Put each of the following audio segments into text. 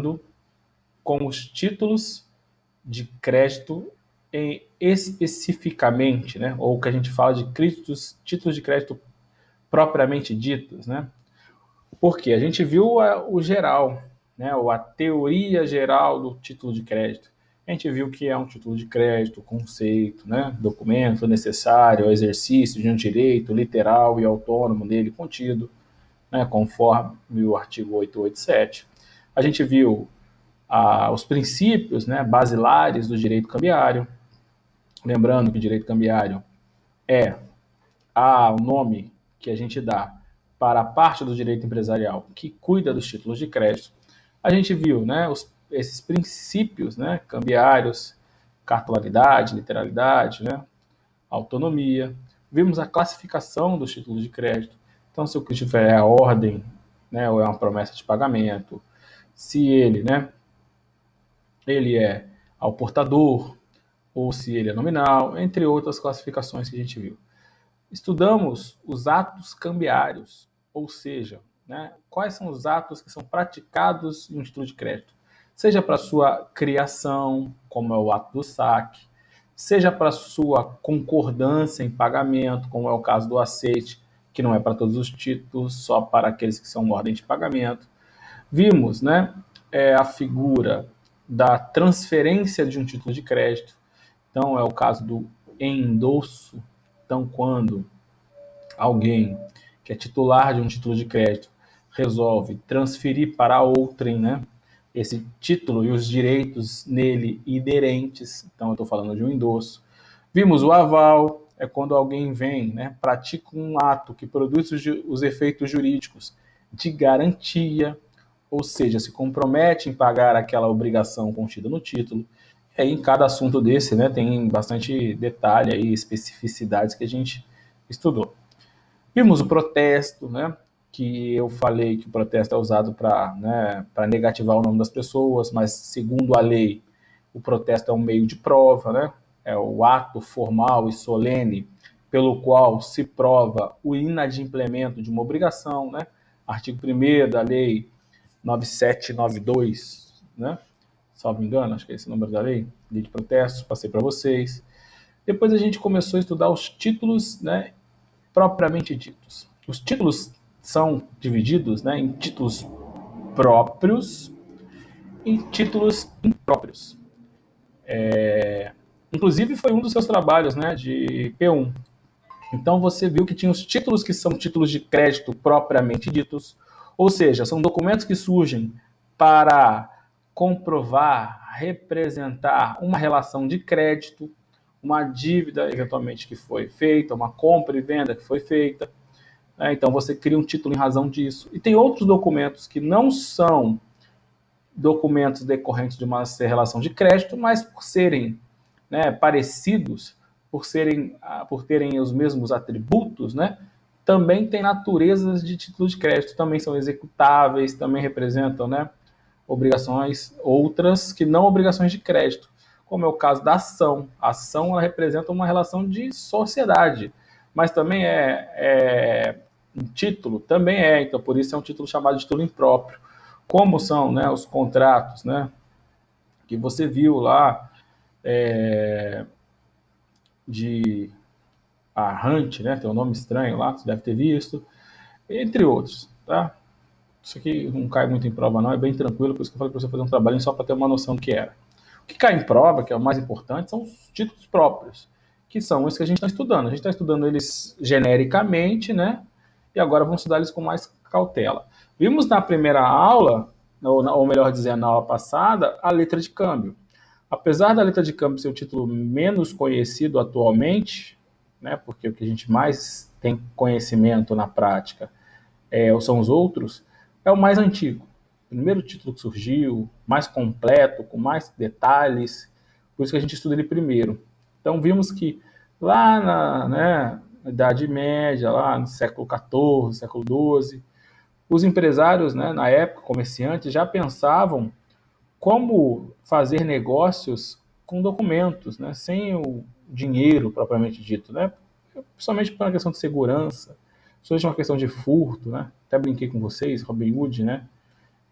trabalhando com os títulos de crédito especificamente, né? Ou o que a gente fala de títulos de crédito propriamente ditos, né? Porque a gente viu o geral, né? Ou a teoria geral do título de crédito. A gente viu que é um título de crédito, conceito, né? Documento necessário ao exercício de um direito literal e autônomo nele contido, né? Conforme o artigo 887. A gente viu os princípios, né, basilares do direito cambiário. Lembrando que o direito cambiário é o nome que a gente dá para a parte do direito empresarial que cuida dos títulos de crédito. A gente viu, né, esses princípios, né, cambiários, cartolaridade, literalidade, né, autonomia. Vimos a classificação dos títulos de crédito. Então, se o que tiver é a ordem, né, ou é uma promessa de pagamento, se ele, né, ele é ao portador, ou se ele é nominal, entre outras classificações que a gente viu. Estudamos os atos cambiários, ou seja, né, quais são os atos que são praticados em um título de crédito, seja para sua criação, como é o ato do saque, seja para sua concordância em pagamento, como é o caso do aceite, que não é para todos os títulos, só para aqueles que são ordem de pagamento. Vimos, né, a figura da transferência de um título de crédito. Então, é o caso do endosso. Então, quando alguém que é titular de um título de crédito resolve transferir para outrem, né, esse título e os direitos nele inerentes, então eu estou falando de um endosso. Vimos o aval, é quando alguém vem, né, pratica um ato que produz os efeitos jurídicos de garantia, ou seja, se compromete em pagar aquela obrigação contida no título. E aí, em cada assunto desse, né, tem bastante detalhe e especificidades que a gente estudou. Vimos o protesto, né, que eu falei que o protesto é usado para, né, negativar o nome das pessoas, mas segundo a lei, o protesto é um meio de prova, né, é o ato formal e solene pelo qual se prova o inadimplemento de uma obrigação, né, artigo 1º da lei 9792, né, salvo engano, acho que é esse o número da lei de protestos, passei para vocês. Depois a gente começou a estudar os títulos, né, propriamente ditos. Os títulos são divididos, né, em títulos próprios e títulos impróprios. Inclusive foi um dos seus trabalhos, né, de P1. Então você viu que tinha os títulos que são títulos de crédito propriamente ditos, ou seja, são documentos que surgem para comprovar, representar uma relação de crédito, uma dívida eventualmente que foi feita, uma compra e venda que foi feita. Então você cria um título em razão disso. E tem outros documentos que não são documentos decorrentes de uma relação de crédito, mas por serem, né, parecidos, por terem os mesmos atributos, né, também tem naturezas de título de crédito, também são executáveis, também representam, né, obrigações outras que não obrigações de crédito, como é o caso da ação. A ação ela representa uma relação de sociedade, mas também um título, também então por isso é um título chamado de título impróprio. Como são, né, os contratos, né, que você viu lá de Hunt, né, tem um nome estranho lá, você deve ter visto, entre outros, tá? Isso aqui não cai muito em prova não, é bem tranquilo, por isso que eu falei para você fazer um trabalho só para ter uma noção do que era. O que cai em prova, que é o mais importante, são os títulos próprios, que são os que a gente está estudando. A gente está estudando eles genericamente, né, e agora vamos estudar eles com mais cautela. Vimos na primeira aula, ou melhor dizendo, na aula passada, a letra de câmbio. Apesar da letra de câmbio ser o título menos conhecido atualmente, né, porque o que a gente mais tem conhecimento na prática são os outros, é o mais antigo. O primeiro título que surgiu, mais completo, com mais detalhes, por isso que a gente estuda ele primeiro. Então vimos que lá na Idade Média, lá no século XIV, século XII, os empresários, né, na época, comerciantes, já pensavam como fazer negócios com documentos, né, sem o dinheiro propriamente dito, né, principalmente por uma questão de segurança, principalmente uma questão de furto, né, até brinquei com vocês, Robin Hood, né,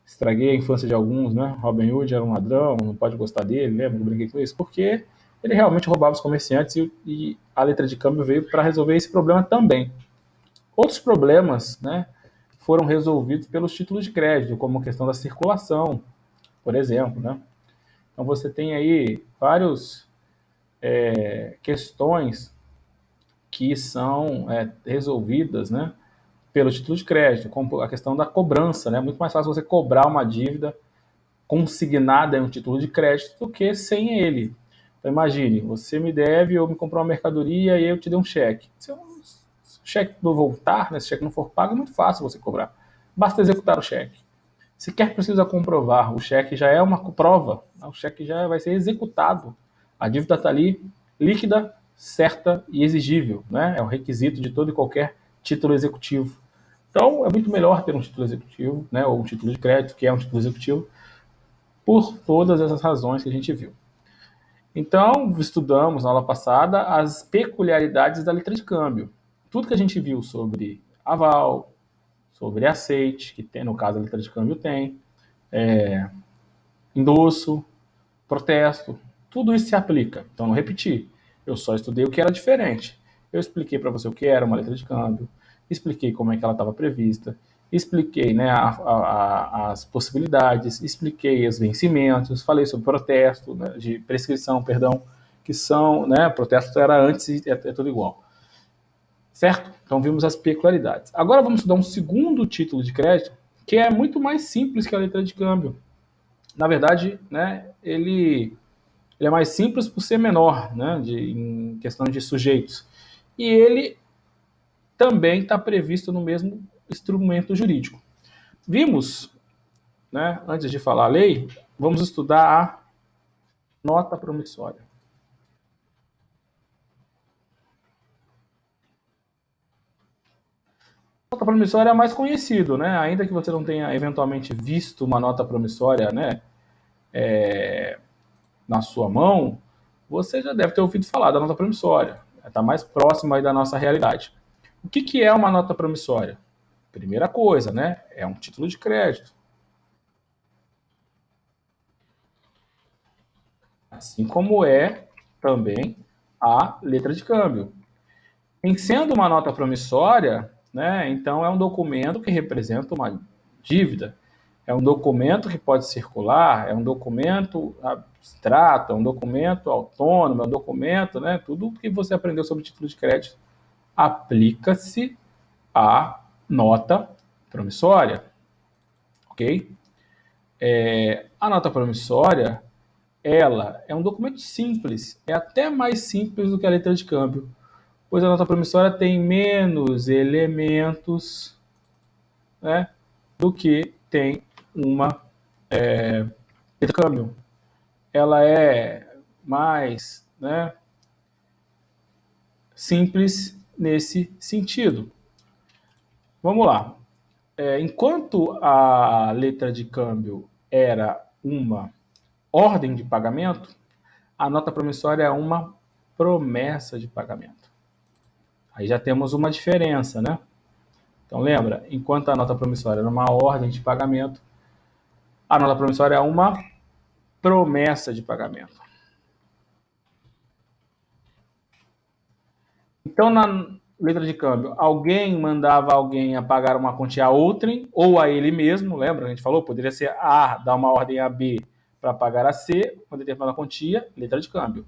estraguei a infância de alguns, né? Robin Hood era um ladrão, não pode gostar dele, lembra? Eu brinquei com isso, porque ele realmente roubava os comerciantes e a letra de câmbio veio para resolver esse problema também. Outros problemas, né, foram resolvidos pelos títulos de crédito, como a questão da circulação, por exemplo, né? Então você tem aí várias questões que são resolvidas, né, pelo título de crédito, como a questão da cobrança, né? Muito mais fácil você cobrar uma dívida consignada em um título de crédito do que sem ele. Então imagine, você me deve, eu me comprou uma mercadoria e eu te dei um cheque. Se o cheque não voltar, né, se o cheque não for pago, é muito fácil você cobrar. Basta executar o cheque. Sequer precisa comprovar, o cheque já é uma prova, o cheque já vai ser executado. A dívida está ali, líquida, certa e exigível, né? É um requisito de todo e qualquer título executivo. Então, é muito melhor ter um título executivo, né, ou um título de crédito, que é um título executivo, por todas essas razões que a gente viu. Então, estudamos na aula passada as peculiaridades da letra de câmbio. Tudo que a gente viu sobre aval, sobre aceite, que tem, no caso a letra de câmbio tem, endosso, protesto, tudo isso se aplica. Então, não repetir. Eu só estudei o que era diferente. Eu expliquei para você o que era uma letra de câmbio, expliquei como é que ela estava prevista, expliquei, né, as possibilidades, expliquei os vencimentos, falei sobre protesto, né, de prescrição, perdão, que são, né, protesto era antes e é tudo igual. Certo? Então vimos as peculiaridades. Agora vamos estudar um segundo título de crédito, que é muito mais simples que a letra de câmbio. Na verdade, né, ele é mais simples por ser menor, né, em questão de sujeitos. E ele também está previsto no mesmo instrumento jurídico. Vimos, né, antes de falar a lei, vamos estudar a nota promissória. A nota promissória é mais conhecido, né? Ainda que você não tenha eventualmente visto uma nota promissória, né, na sua mão, você já deve ter ouvido falar da nota promissória. Está mais próxima aí da nossa realidade. O que é uma nota promissória? Primeira coisa, né? É um título de crédito. Assim como é também a letra de câmbio. Em sendo uma nota promissória, né, então é um documento que representa uma dívida, é um documento que pode circular, é um documento abstrato, é um documento autônomo, é um documento, né, tudo que você aprendeu sobre título de crédito aplica-se à nota promissória, ok? A nota promissória, ela é um documento simples, é até mais simples do que a letra de câmbio, pois a nota promissória tem menos elementos, né, do que tem uma letra de câmbio. Ela é mais, né, simples nesse sentido. Vamos lá. Enquanto a letra de câmbio era uma ordem de pagamento, a nota promissória é uma promessa de pagamento. Aí já temos uma diferença, né? Então lembra, enquanto a nota promissória era uma ordem de pagamento, a nota promissória é uma promessa de pagamento. Então, na letra de câmbio, alguém mandava alguém a pagar uma quantia a outrem, ou a ele mesmo, lembra? A gente falou, poderia ser A, dar uma ordem a B para pagar a C, uma determinada quantia, letra de câmbio.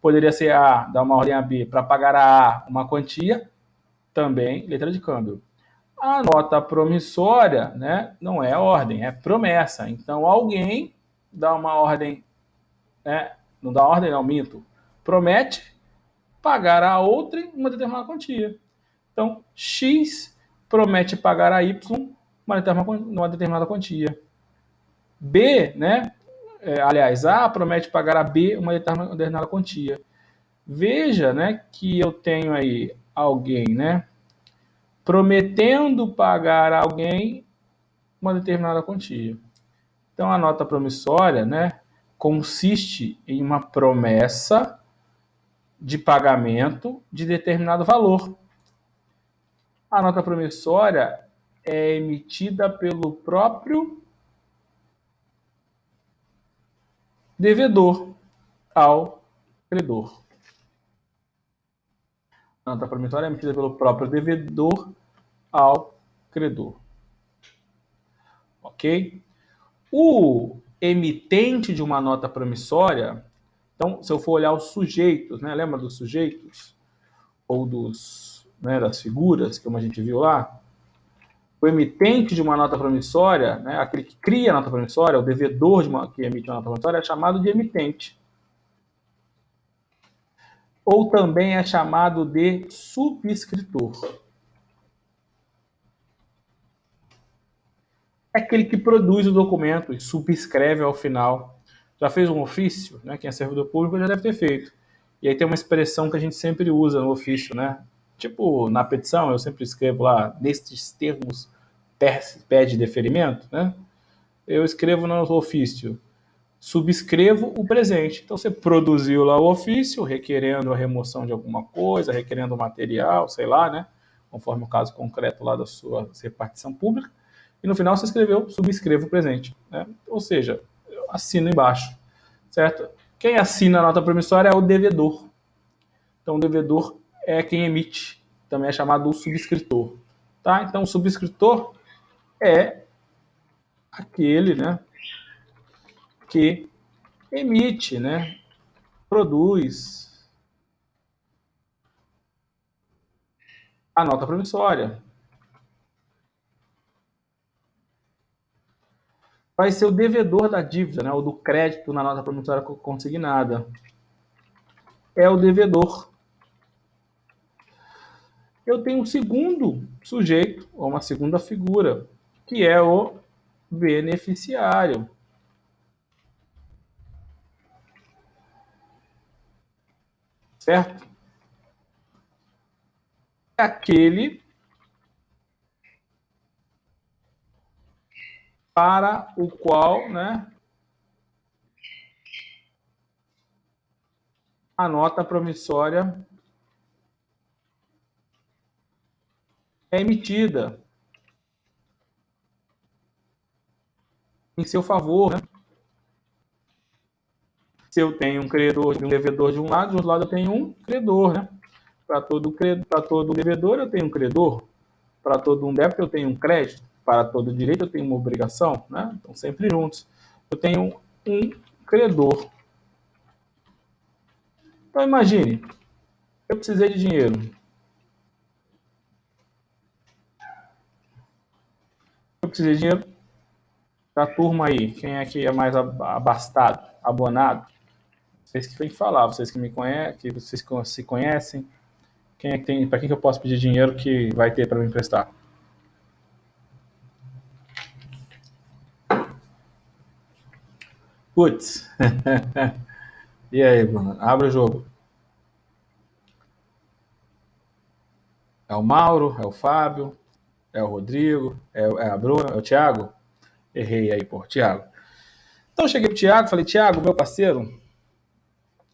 Poderia ser A, dar uma ordem a B para pagar a A uma quantia, também letra de câmbio. A nota promissória, né, não é ordem, é promessa. Então, alguém dá uma ordem, né, não dá ordem, não, minto, promete pagar a outra uma determinada quantia. Então, X promete pagar a Y uma determinada quantia. B, né, aliás, A promete pagar a B uma determinada quantia. Veja, né, que eu tenho aí alguém, né, prometendo pagar a alguém uma determinada quantia. Então, a nota promissória, né, consiste em uma promessa de pagamento de determinado valor. A nota promissória é emitida pelo próprio devedor ao credor. A nota promissória é emitida pelo próprio devedor ao credor. Ok? O emitente de uma nota promissória, então, se eu for olhar os sujeitos, né, lembra dos sujeitos? Ou das figuras, como a gente viu lá? O emitente de uma nota promissória, né, aquele que cria a nota promissória, o devedor que emite uma nota promissória, é chamado de emitente. Ou também é chamado de subscritor. É aquele que produz o documento e subscreve ao final. Já fez um ofício, né? Quem é servidor público já deve ter feito. E aí tem uma expressão que a gente sempre usa no ofício, né? Tipo, na petição, eu sempre escrevo lá, nestes termos pede deferimento, né? Eu escrevo no ofício, subscrevo o presente. Então você produziu lá o ofício, requerendo a remoção de alguma coisa, requerendo material, sei lá, né? Conforme o caso concreto lá da sua repartição pública. E no final você escreveu, subscrevo o presente. Né? Ou seja, eu assino embaixo. Certo? Quem assina a nota promissória é o devedor. Então o devedor é quem emite. Também é chamado o subscritor. Tá? Então o subscritor é aquele, né, que emite, né, produz a nota promissória. Vai ser o devedor da dívida, né, ou do crédito na nota promissória consignada. É o devedor. Eu tenho um segundo sujeito, ou uma segunda figura, que é o beneficiário. Certo? É aquele para o qual, né, a nota promissória é emitida em seu favor. Né? Se eu tenho um credor e um devedor de um lado, do outro lado eu tenho um credor. Né? Para todo devedor eu tenho um credor. Para todo um débito eu tenho um crédito. Para todo direito eu tenho uma obrigação. Né? Então, sempre juntos. Eu tenho um credor. Então, imagine, eu precisei de dinheiro. Eu precisei de dinheiro da turma aí. Quem é que é mais abastado, abonado? Vocês que têm que falar, vocês que me conhecem, que vocês se conhecem. Quem é que tem, para quem que eu posso pedir dinheiro que vai ter para me emprestar? Putz. E aí, Bruno? Abre o jogo. É o Mauro, é o Fábio, é o Rodrigo, é a Bruna, é o Thiago? Errei aí, pô, Thiago. Então eu cheguei pro Thiago, falei, Thiago, meu parceiro,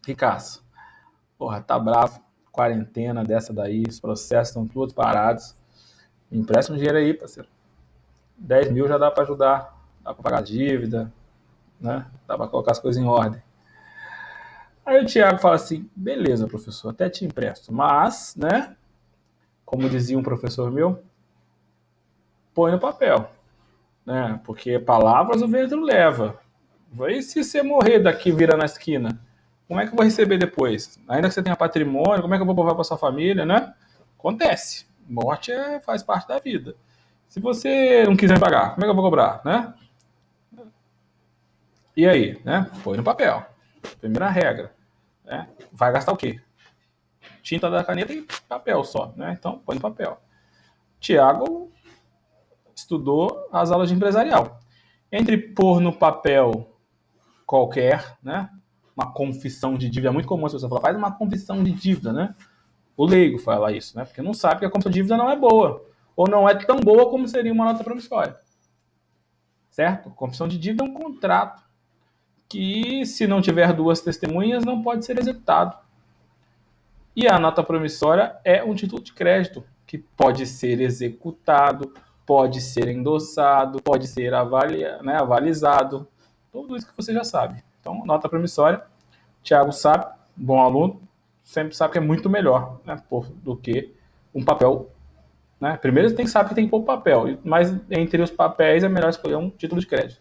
Ricaço, porra, tá bravo, quarentena dessa daí, os processos estão todos parados. Me empresta um dinheiro aí, parceiro. 10 mil já dá para ajudar, dá para pagar a dívida, né? Dá para colocar as coisas em ordem. Aí o Thiago fala assim, beleza, professor, até te empresto, mas, né, como dizia um professor meu, põe no papel, né, porque palavras o vento leva. E se você morrer daqui vira na esquina, como é que eu vou receber depois? Ainda que você tenha patrimônio, como é que eu vou provar para sua família, né? Acontece. Morte faz parte da vida. Se você não quiser pagar, como é que eu vou cobrar, né? E aí, né? Põe no papel. Primeira regra. Né? Vai gastar o quê? Tinta da caneta e papel só, né? Então, põe no papel. Tiago estudou as aulas de empresarial. Entre pôr no papel qualquer, né? Uma confissão de dívida, é muito comum as pessoas falarem, faz uma confissão de dívida, né? O leigo fala isso, né? Porque não sabe que a confissão de dívida não é boa. Ou não é tão boa como seria uma nota promissória. Certo? Confissão de dívida é um contrato que, se não tiver duas testemunhas, não pode ser executado. E a nota promissória é um título de crédito que pode ser executado, pode ser endossado, pode ser avalizado, tudo isso que você já sabe. Então, nota promissória, Thiago sabe, bom aluno, sempre sabe que é muito melhor, né, do que um papel. Né? Primeiro você tem que saber que tem que pôr papel, mas entre os papéis é melhor escolher um título de crédito.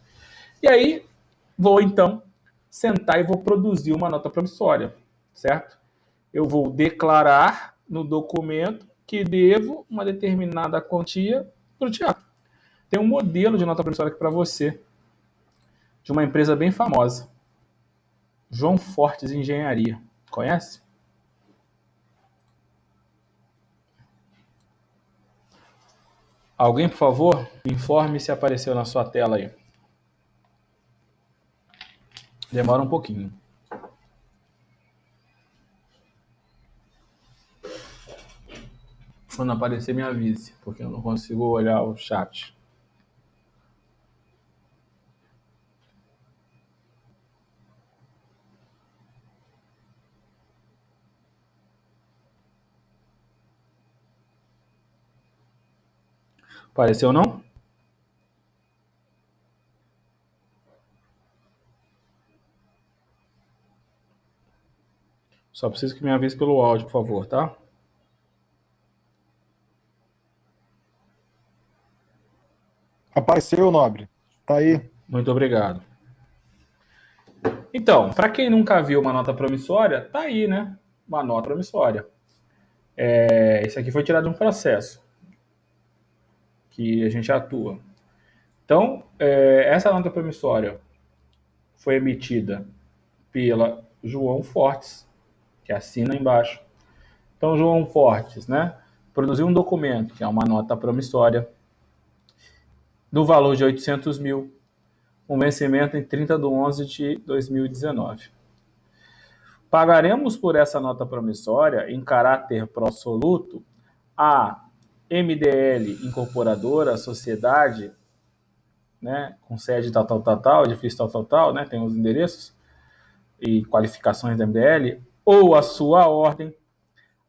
E aí, vou então sentar e vou produzir uma nota promissória, certo? Eu vou declarar no documento que devo uma determinada quantia para o Thiago. Tem um modelo de nota promissória aqui para você, de uma empresa bem famosa, João Fortes Engenharia. Conhece? Alguém, por favor, informe se apareceu na sua tela aí. Demora um pouquinho. Quando aparecer, me avise, porque eu não consigo olhar o chat. Apareceu não? Só preciso que me avise pelo áudio, por favor, tá? Apareceu, Nobre. Tá aí. Muito obrigado. Então, para quem nunca viu uma nota promissória, tá aí, né? Uma nota promissória. Isso aqui foi tirado de um processo que a gente atua. Então, essa nota promissória foi emitida pela João Fortes, que assina embaixo. Então, João Fortes, né, produziu um documento, que é uma nota promissória, do valor de 800 mil, com vencimento em 30 de 11 de 2019. Pagaremos por essa nota promissória, em caráter pró-soluto, a MDL Incorporadora, sociedade, né, com sede tal, edifício tal, né, tem os endereços e qualificações da MDL, ou a sua ordem,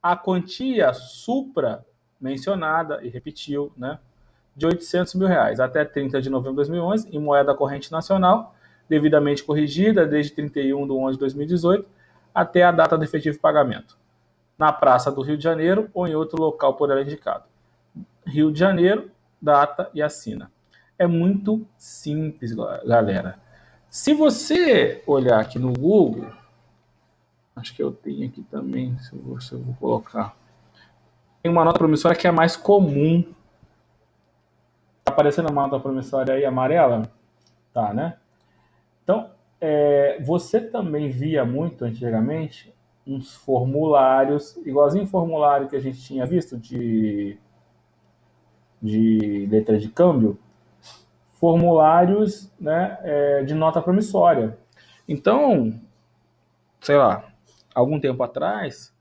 a quantia supra mencionada, e repetiu, né, de 800 mil reais, até 30 de novembro de 2011, em moeda corrente nacional, devidamente corrigida desde 31 de 11 de 2018, até a data do efetivo pagamento, na Praça do Rio de Janeiro ou em outro local por ela indicado. Rio de Janeiro, data e assina. É muito simples, galera. Se você olhar aqui no Google, acho que eu tenho aqui também, se eu vou colocar. Tem uma nota promissória que é mais comum. Tá aparecendo uma nota promissória aí amarela? Tá, né? Então, você também via muito antigamente uns formulários, igualzinho formulário que a gente tinha visto de letra de câmbio, formulários, né, de nota promissória. Então, sei lá, algum tempo atrás,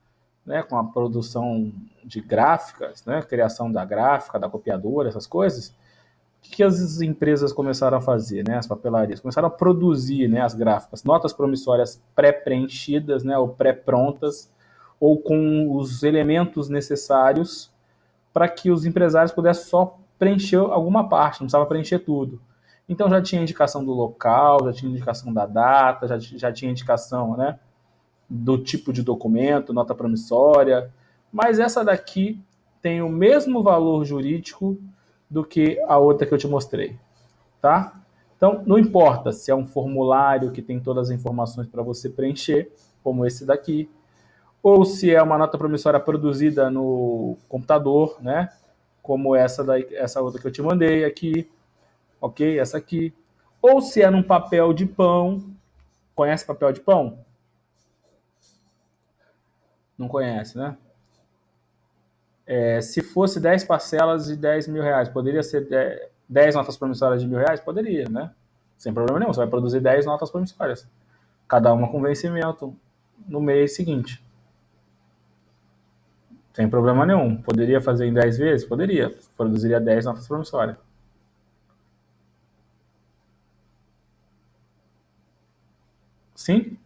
né, com a produção de gráficas, né, criação da gráfica, da copiadora, essas coisas, o que as empresas começaram a fazer, né, as papelarias? Começaram a produzir, né, as gráficas, notas promissórias pré-preenchidas, né, ou pré-prontas, ou com os elementos necessários para que os empresários pudessem só preencher alguma parte, não precisava preencher tudo. Então já tinha indicação do local, já tinha indicação da data, já tinha indicação, né, do tipo de documento, nota promissória, mas essa daqui tem o mesmo valor jurídico do que a outra que eu te mostrei, tá? Então, não importa se é um formulário que tem todas as informações para você preencher, como esse daqui, ou se é uma nota promissória produzida no computador, né? Como essa outra que eu te mandei aqui, ok? Essa aqui. Ou se é num papel de pão. Conhece papel de pão? Não conhece, né? Se fosse 10 parcelas de 10 mil reais, poderia ser 10 notas promissórias de R$ 1.000? Poderia, né? Sem problema nenhum, você vai produzir 10 notas promissórias, cada uma com vencimento no mês seguinte. Sem problema nenhum. Poderia fazer em 10 vezes? Poderia. Produziria 10 notas promissórias. Sim?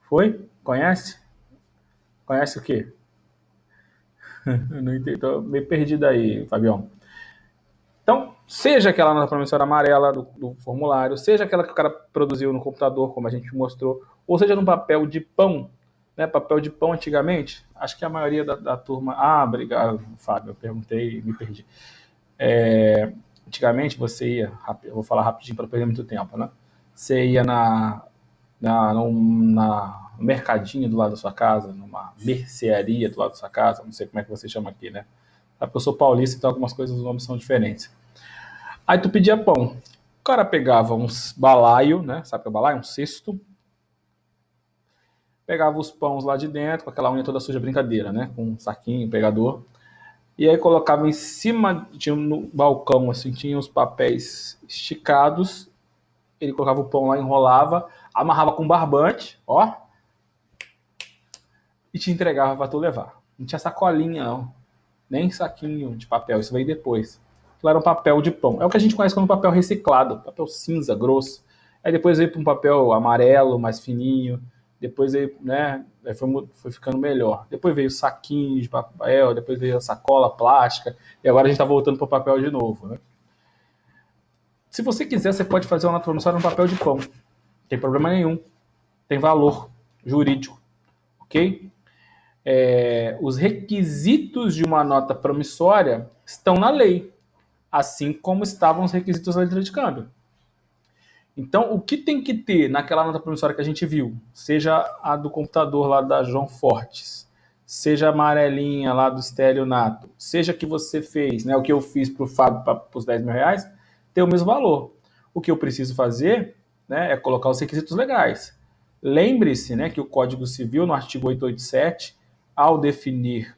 Foi? Conhece? Conhece o quê? Não entendi. Tô meio perdido aí, Fabião. Então, seja aquela nota promissória amarela do formulário, seja aquela que o cara produziu no computador, como a gente mostrou, ou seja no papel de pão, né? Papel de pão antigamente, acho que a maioria da turma... Ah, obrigado, Fábio, eu perguntei e me perdi. Antigamente você ia, eu vou falar rapidinho para não perder muito tempo, né? Você ia no mercadinho do lado da sua casa, numa mercearia do lado da sua casa, não sei como é que você chama aqui, né? Sabe que eu sou paulista, então algumas coisas, os nomes são diferentes. Aí tu pedia pão. O cara pegava uns balaio, né? Sabe o que é balaio? Um cesto. Pegava os pães lá de dentro, com aquela unha toda suja, brincadeira, né? Com um saquinho, pegador. E aí colocava em cima, tinha no balcão, assim, tinha os papéis esticados. Ele colocava o pão lá, enrolava, amarrava com barbante, ó, e te entregava para tu levar. Não tinha sacolinha, não. Nem saquinho de papel, isso veio depois. Aquilo era um papel de pão. É o que a gente conhece como papel reciclado, papel cinza, grosso. Aí depois veio para um papel amarelo, mais fininho. Depois veio, né, foi ficando melhor. Depois veio o saquinho de papel, depois veio a sacola plástica, e agora a gente está voltando para o papel de novo, né? Se você quiser, você pode fazer uma nota promissória no papel de pão. Não tem problema nenhum. Tem valor jurídico, ok? Os requisitos de uma nota promissória estão na lei, assim como estavam os requisitos da letra de câmbio. Então, o que tem que ter naquela nota promissória que a gente viu, seja a do computador lá da João Fortes, seja a amarelinha lá do estelionato, seja que você fez, né, o que eu fiz para o Fábio para os 10 mil reais, tem o mesmo valor. O que eu preciso fazer, né, é colocar os requisitos legais. Lembre-se, né, que o Código Civil, no artigo 887, ao definir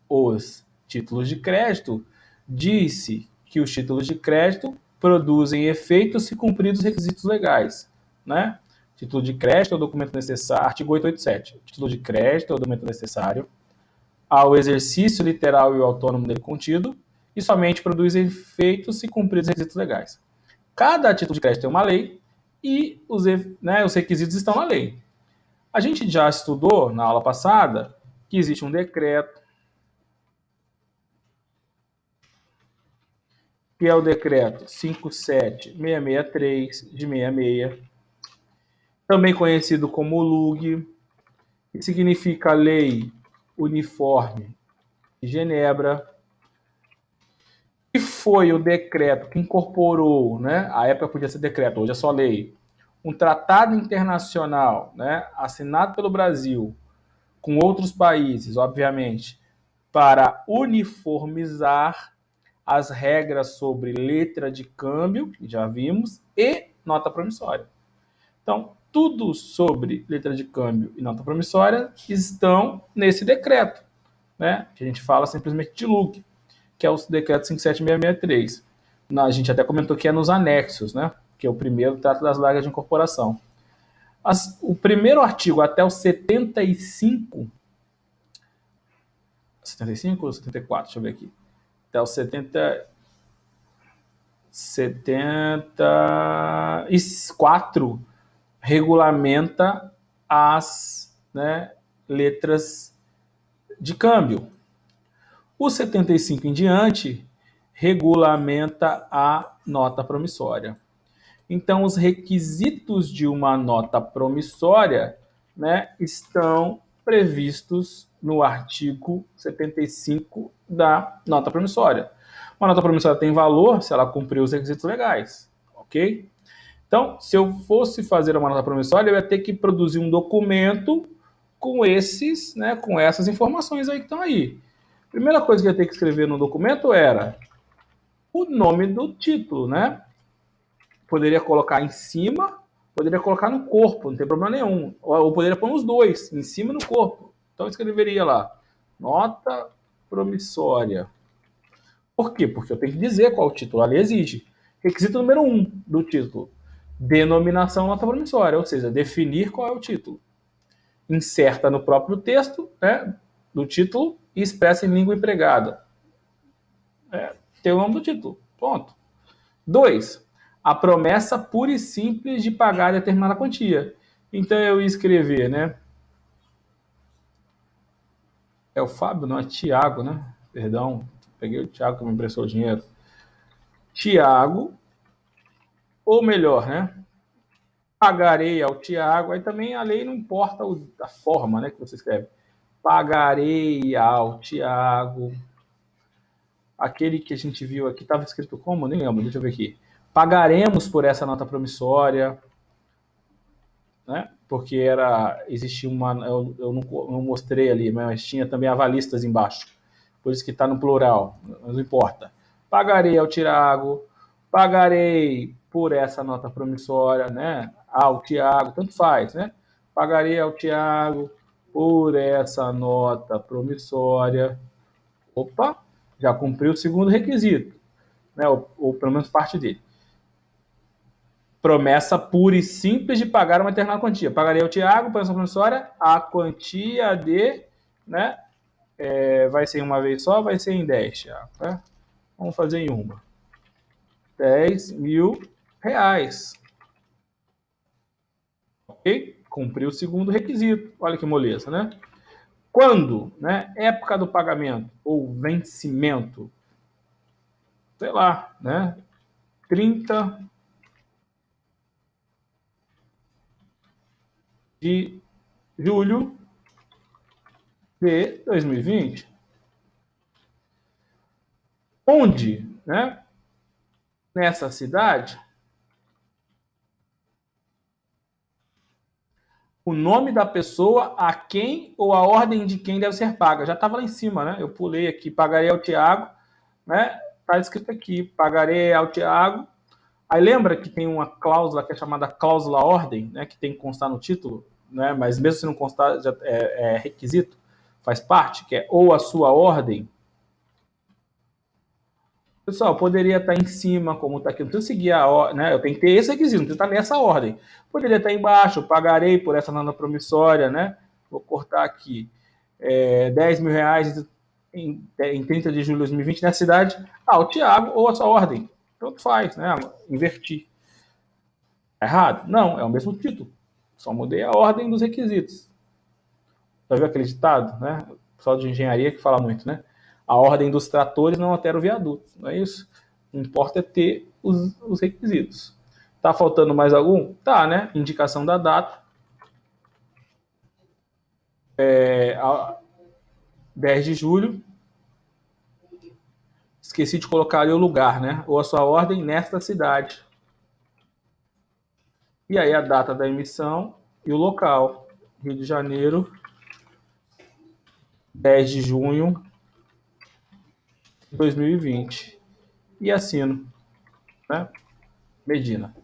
os títulos de crédito, disse que os títulos de crédito produzem efeitos se cumpridos os requisitos legais, né? Título de crédito é o documento necessário, artigo 887. Título de crédito é o documento necessário ao exercício literal e autônomo dele contido e somente produz efeitos se cumpridos os requisitos legais. Cada título de crédito tem uma lei e os requisitos estão na lei. A gente já estudou na aula passada que existe um decreto, que é o decreto 57663 de 66, também conhecido como LUG, que significa Lei Uniforme de Genebra, que foi o decreto que incorporou, né, a época podia ser decreto, hoje é só lei, um tratado internacional, né, assinado pelo Brasil com outros países, obviamente, para uniformizar as regras sobre letra de câmbio, que já vimos, e nota promissória. Então, tudo sobre letra de câmbio e nota promissória estão nesse decreto, né? Que a gente fala simplesmente de LUC, que é o decreto 57663. A gente até comentou que é nos anexos, né? Que é o primeiro trata das largas de incorporação. O primeiro artigo até o 75 ou 74, deixa eu ver aqui. Até o 74 regulamenta as, né, letras de câmbio. O 75 em diante regulamenta a nota promissória. Então, os requisitos de uma nota promissória, né, estão previstos no artigo 75 da nota promissória. Uma nota promissória tem valor se ela cumprir os requisitos legais, ok? Então, se eu fosse fazer uma nota promissória, eu ia ter que produzir um documento com esses, né, com essas informações aí que estão aí. Primeira coisa que eu ia ter que escrever no documento era o nome do título, né? Poderia colocar em cima, poderia colocar no corpo, não tem problema nenhum. Ou poderia pôr os dois, em cima e no corpo. Então eu escreveria lá, nota promissória. Por quê? Porque eu tenho que dizer qual o título, a lei exige. Requisito número 1 do título, denominação nota promissória, ou seja, definir qual é o título. Inserta no próprio texto, né, do título e expressa em língua empregada. Tem o nome do título, ponto. 2. A promessa pura e simples de pagar determinada quantia. Então eu ia escrever, né? É o Fábio, não é Tiago, né? Perdão, peguei o Tiago que me emprestou o dinheiro. Tiago, ou melhor, né? Pagarei ao Tiago. Aí também a lei não importa a forma, né, que você escreve. Pagarei ao Tiago. Aquele que a gente viu aqui estava escrito como? Nem lembro, deixa eu ver aqui. Pagaremos por essa nota promissória, né? Porque existia uma, eu não mostrei ali, mas tinha também avalistas embaixo. Por isso que está no plural, mas não importa. Pagarei ao Tiago, pagarei por essa nota promissória, né? Ao Tiago, tanto faz, né? Pagarei ao Tiago por essa nota promissória. Opa, já cumpriu o segundo requisito, né? Ou pelo menos parte dele. Promessa pura e simples de pagar uma determinada quantia. Pagarei ao Tiago, por essa promissória, a quantia de, né? Vai ser uma vez só, vai ser em 10, Thiago, né? Vamos fazer em uma. 10 mil reais. Ok? Cumpriu o segundo requisito. Olha que moleza, né? Quando, né? Época do pagamento ou vencimento, sei lá, né? 30 de julho de 2020. Onde, né? Nessa cidade, o nome da pessoa, a quem ou a ordem de quem deve ser paga. Já estava lá em cima, né? Eu pulei aqui, pagarei ao Tiago, né? Está escrito aqui, pagarei ao Tiago. Aí lembra que tem uma cláusula que é chamada cláusula ordem, né? Que tem que constar no título, né? Mas mesmo se não constar, já é requisito, faz parte, que é ou a sua ordem. Pessoal, poderia estar em cima, como está aqui, não precisa seguir a ordem, né? Eu tenho que ter esse requisito, não precisa estar nessa ordem. Poderia estar embaixo, pagarei por essa nota promissória, né? Vou cortar aqui. 10 mil reais em 30 de julho de 2020 na cidade. O Tiago ou a sua ordem. Tanto faz, né? Invertir. Errado? Não, é o mesmo título. Só mudei a ordem dos requisitos. Já viu aquele ditado, né? O pessoal de engenharia que fala muito, né? A ordem dos tratores não altera o viaduto, não é isso? O que importa é ter os requisitos. Tá faltando mais algum? Tá, né? Indicação da data. 10 de julho. Esqueci de colocar ali o lugar, né? Ou a sua ordem nesta cidade. E aí a data da emissão e o local. Rio de Janeiro, 10 de junho de 2020. E assino, né? Medina.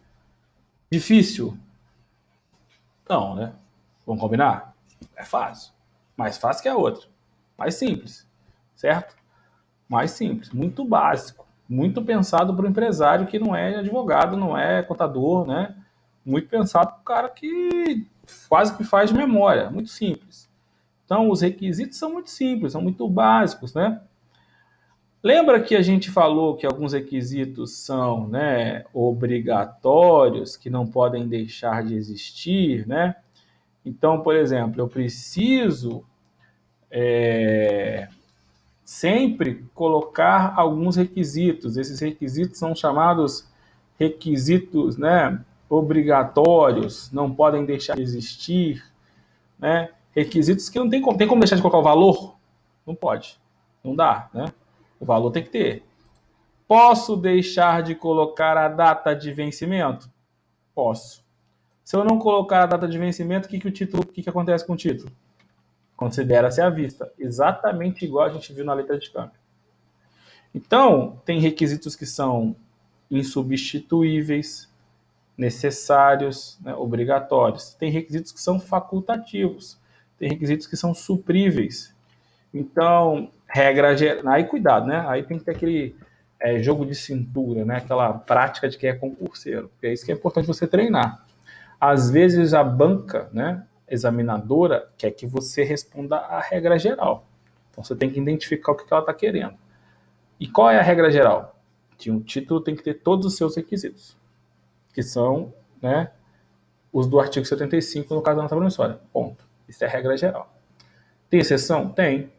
Difícil? Não, né? Vamos combinar? É fácil. Mais fácil que a outra. Mais simples, certo? Mais simples. Muito básico. Muito pensado para o empresário que não é advogado, não é contador, né? Muito pensado para o cara que quase que faz de memória. Muito simples. Então, os requisitos são muito simples, são muito básicos, né? Lembra que a gente falou que alguns requisitos são, né, obrigatórios, que não podem deixar de existir, né? Então, por exemplo, eu preciso sempre colocar alguns requisitos. Esses requisitos são chamados requisitos, né, obrigatórios, não podem deixar de existir, né? Requisitos que não tem como deixar de colocar o valor? Não pode, não dá, né? O valor tem que ter. Posso deixar de colocar a data de vencimento? Posso. Se eu não colocar a data de vencimento, o que acontece com o título? Considera-se à vista, exatamente igual a gente viu na letra de câmbio. Então, tem requisitos que são insubstituíveis, necessários, né, obrigatórios. Tem requisitos que são facultativos, tem requisitos que são supríveis. Então, regra geral, aí cuidado, né? Aí tem que ter aquele jogo de cintura, né? Aquela prática de quem é concurseiro. É isso que é importante você treinar. Às vezes a banca, né, examinadora, quer que você responda a regra geral. Então você tem que identificar o que ela está querendo. E qual é a regra geral? Que um título tem que ter todos os seus requisitos, que são, né, os do artigo 75, no caso da nota promissória. Ponto. Isso é a regra geral. Tem exceção? Tem.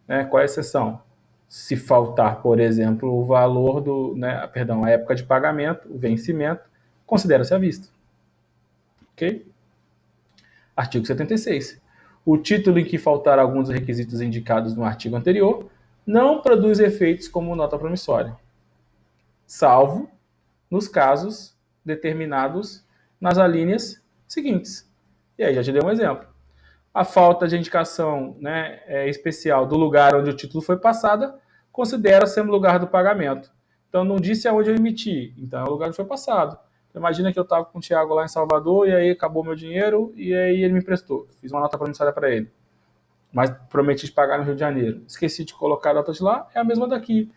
Né? Qual é a exceção? Se faltar, por exemplo, o valor do, né, perdão, a época de pagamento, o vencimento, considera-se à vista. Ok? Artigo 76. O título em que faltar alguns requisitos indicados no artigo anterior não produz efeitos como nota promissória, salvo nos casos determinados nas alíneas seguintes. E aí já te dei um exemplo. A falta de indicação, né, especial do lugar onde o título foi passado considera-se no lugar do pagamento. Então não disse aonde eu emiti, então é o lugar onde foi passado. Imagina que eu estava com o Thiago lá em Salvador e aí acabou meu dinheiro e aí ele me emprestou. Fiz uma nota promissória para ele, mas prometi de pagar no Rio de Janeiro. Esqueci de colocar a data de lá, é a mesma daqui.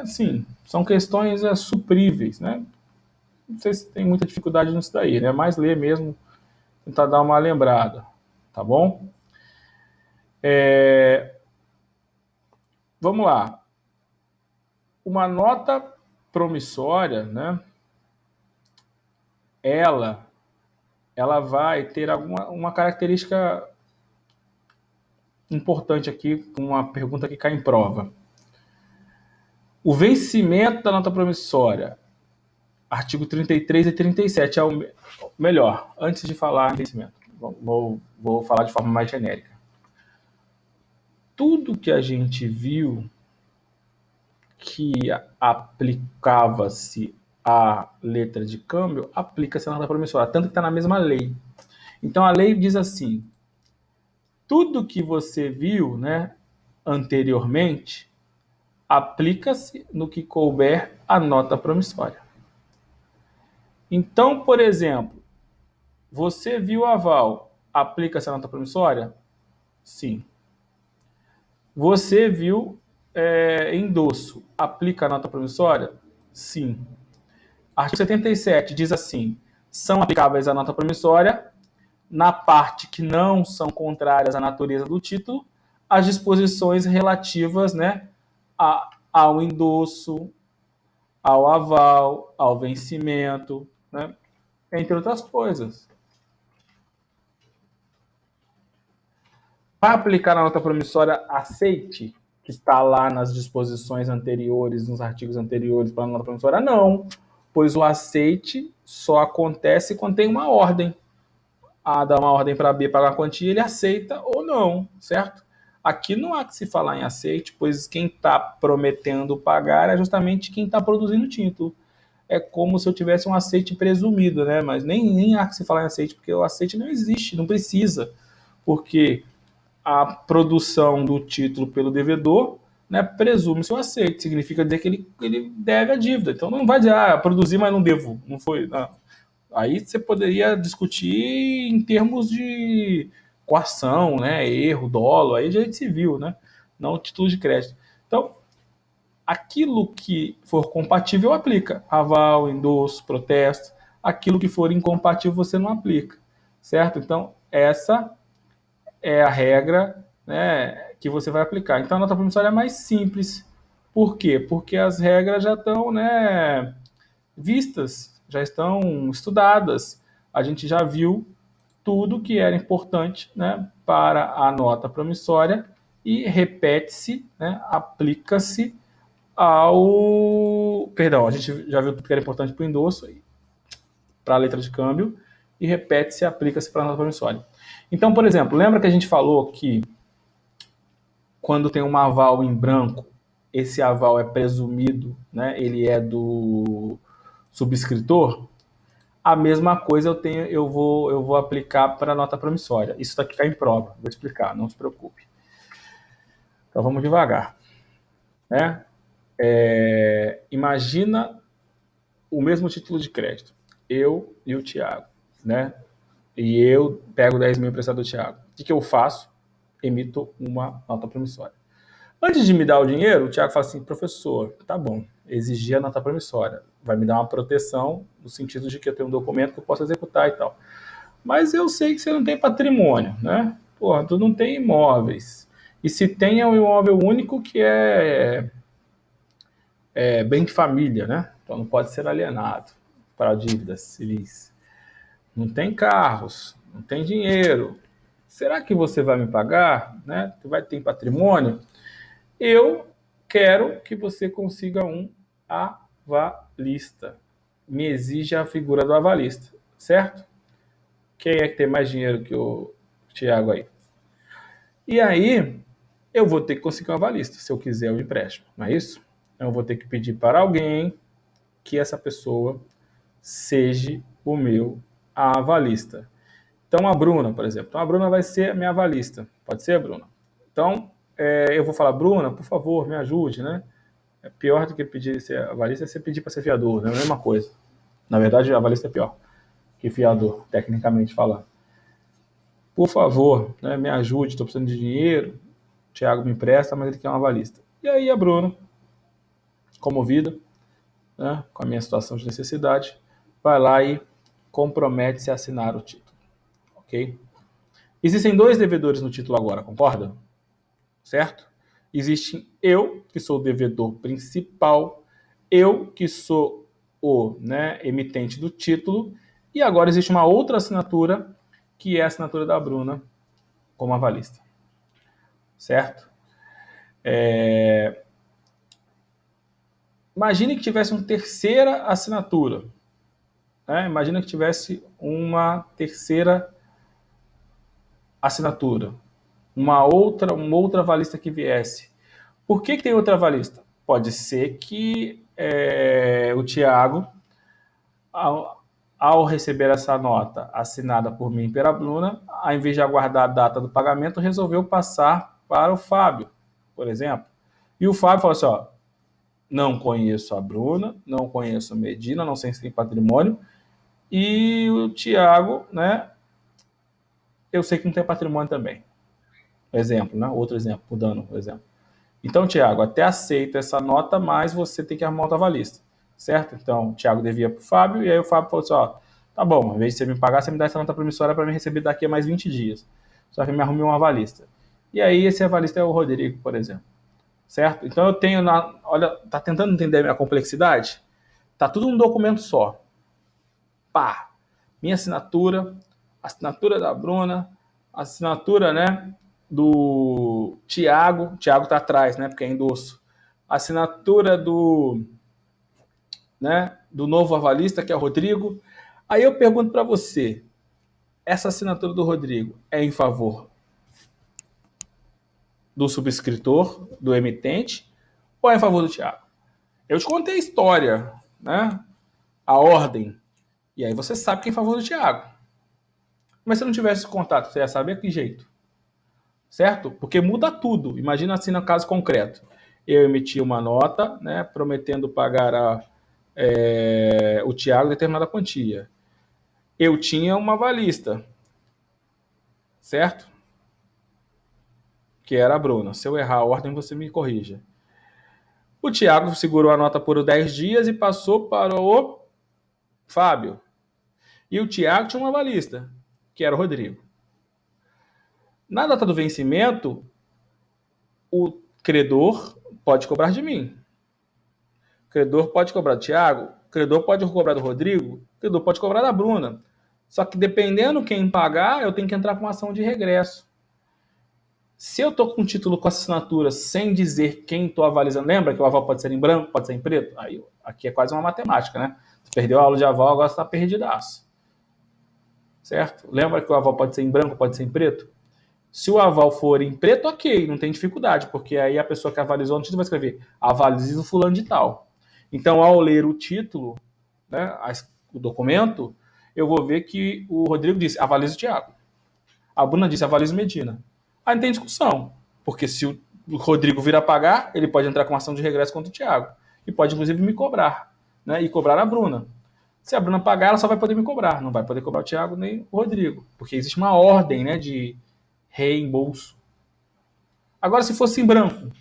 Sim, são questões supríveis, né? Não sei se tem muita dificuldade nisso daí, né? Mais ler mesmo, tentar dar uma lembrada, tá bom? Vamos lá. Uma nota promissória, né? Ela vai ter uma característica importante aqui, uma pergunta que cai em prova. O vencimento da nota promissória, artigo 33 e 37, é o melhor. Antes de falar em vencimento, vou falar de forma mais genérica. Tudo que a gente viu que aplicava-se à letra de câmbio, aplica-se à nota promissória, tanto que está na mesma lei. Então a lei diz assim: tudo que você viu, né, anteriormente, aplica-se no que couber a nota promissória. Então, por exemplo, você viu aval, aplica-se a nota promissória? Sim. Você viu endosso, aplica a nota promissória? Sim. Artigo 77 diz assim: são aplicáveis à nota promissória, na parte que não são contrárias à natureza do título, as disposições relativas, né, ao endosso, ao aval, ao vencimento, né, entre outras coisas. Para aplicar a nota promissória aceite, que está lá nas disposições anteriores, nos artigos anteriores para a nota promissória? Não, pois o aceite só acontece quando tem uma ordem. A dá uma ordem para B pagar a quantia, ele aceita ou não, certo? Aqui não há que se falar em aceite, pois quem está prometendo pagar é justamente quem está produzindo o título. É como se eu tivesse um aceite presumido, né? Mas nem há que se falar em aceite, porque o aceite não existe, não precisa. Porque a produção do título pelo devedor, né, presume-se o aceite, significa dizer que ele deve a dívida. Então não vai dizer, produzi, mas não devo. Não foi. Não. Aí você poderia discutir em termos de coação, né, erro, dolo, aí direito civil, né, não título de crédito. Então, aquilo que for compatível aplica. Aval, endosso, protesto. Aquilo que for incompatível você não aplica, certo? Então, essa é a regra, né, que você vai aplicar. Então, a nota promissória é mais simples. Por quê? Porque as regras já estão, né, vistas, já estão estudadas. A gente já viu tudo que era importante, né, para a nota promissória e repete-se, né, aplica-se ao. Perdão, a gente já viu tudo que era importante para o endosso, para a letra de câmbio, e repete-se e aplica-se para a nota promissória. Então, por exemplo, lembra que a gente falou que quando tem um aval em branco, esse aval é presumido, né, ele é do subscritor? A mesma coisa eu vou aplicar para a nota promissória. Isso daqui cai em prova, vou explicar, não se preocupe. Então vamos devagar. Né? Imagina o mesmo título de crédito, eu e o Thiago, né? E eu pego 10 mil emprestado do Thiago. O que eu faço? Emito uma nota promissória. Antes de me dar o dinheiro, o Thiago fala assim: professor, tá bom, exigir a nota promissória, vai me dar uma proteção no sentido de que eu tenho um documento que eu posso executar e tal. Mas eu sei que você não tem patrimônio, né? Porra, tu não tem imóveis. E se tem é um imóvel único que é bem de família, né? Então não pode ser alienado para dívidas civis. Não tem carros, não tem dinheiro. Será que você vai me pagar? Né? Tu vai ter patrimônio? Eu quero que você consiga um avalista. Me exige a figura do avalista, certo? Quem é que tem mais dinheiro que o Thiago aí? E aí, eu vou ter que conseguir um avalista, se eu quiser o empréstimo, não é isso? Eu vou ter que pedir para alguém que essa pessoa seja o meu avalista. Então, a Bruna, por exemplo. Então, a Bruna vai ser a minha avalista. Pode ser, Bruna? Então, eu vou falar, Bruna, por favor, me ajude, né? É pior do que pedir ser avalista é você pedir para ser fiador, né? É a mesma coisa. Na verdade, avalista é pior que fiador, tecnicamente falando. Por favor, né, me ajude, estou precisando de dinheiro. O Thiago me empresta, mas ele quer um avalista. E aí a Bruna, comovida, né, com a minha situação de necessidade, vai lá e compromete-se a assinar o título. Ok? Existem dois devedores no título agora, concorda? Certo? Existe eu, que sou o devedor principal, eu, que sou o, né, emitente do título, e agora existe uma outra assinatura, que é a assinatura da Bruna como avalista. Certo? Imagine que tivesse uma terceira assinatura. Né? Imagina que tivesse uma terceira assinatura. Uma outra avalista que viesse. Por que tem outra avalista? Pode ser que o Tiago, ao receber essa nota assinada por mim e pela Bruna, ao invés de aguardar a data do pagamento, resolveu passar para o Fábio, por exemplo. E o Fábio falou assim, ó, não conheço a Bruna, não conheço a Medina, não sei se tem patrimônio, e o Tiago, né, eu sei que não tem patrimônio também. Exemplo, né? Outro exemplo, mudando o exemplo. Então, Tiago, até aceita essa nota, mas você tem que arrumar outra avalista, certo? Então, o Tiago devia para o Fábio, e aí o Fábio falou assim, ó, tá bom, ao invés de você me pagar, você me dá essa nota promissória para me receber daqui a mais 20 dias. Só que me arrume um avalista. E aí, esse avalista é o Rodrigo, por exemplo, certo? Então, eu tenho, olha, tá tentando entender a minha complexidade? Tá tudo num documento só. Pá! Minha assinatura, assinatura da Bruna, assinatura, né, do Tiago tá atrás, né, porque é endosso. Assinatura do novo avalista, que é o Rodrigo. Aí eu pergunto para você, essa assinatura do Rodrigo é em favor do subscritor, do emitente, ou é em favor do Tiago? Eu te contei a história, né, a ordem, e aí você sabe que é em favor do Tiago. Mas se não tivesse contato, você ia saber que jeito? Certo? Porque muda tudo. Imagina assim no caso concreto. Eu emiti uma nota, né, prometendo pagar o Tiago determinada quantia. Eu tinha uma avalista, certo? Que era a Bruna. Se eu errar a ordem, você me corrija. O Tiago segurou a nota por 10 dias e passou para o Fábio. E o Tiago tinha uma avalista, que era o Rodrigo. Na data do vencimento, o credor pode cobrar de mim. O credor pode cobrar do Thiago, o credor pode cobrar do Rodrigo, o credor pode cobrar da Bruna. Só que dependendo quem pagar, eu tenho que entrar com uma ação de regresso. Se eu estou com um título com assinatura sem dizer quem estou avalizando, lembra que o aval pode ser em branco, pode ser em preto? Aí, aqui é quase uma matemática, né? Você perdeu a aula de aval, agora você está perdidaço. Certo? Lembra que o aval pode ser em branco, pode ser em preto? Se o aval for em preto, ok, não tem dificuldade, porque aí a pessoa que avalizou no título vai escrever avaliza o fulano de tal. Então, ao ler o título, né, o documento, eu vou ver que o Rodrigo disse avaliza o Thiago. A Bruna disse avaliza o Medina. Aí não tem discussão, porque se o Rodrigo vir a pagar, ele pode entrar com ação de regresso contra o Thiago. E pode, inclusive, me cobrar, né, e cobrar a Bruna. Se a Bruna pagar, ela só vai poder me cobrar, não vai poder cobrar o Thiago nem o Rodrigo, porque existe uma ordem, né, de reembolso. Agora, se fosse em branco,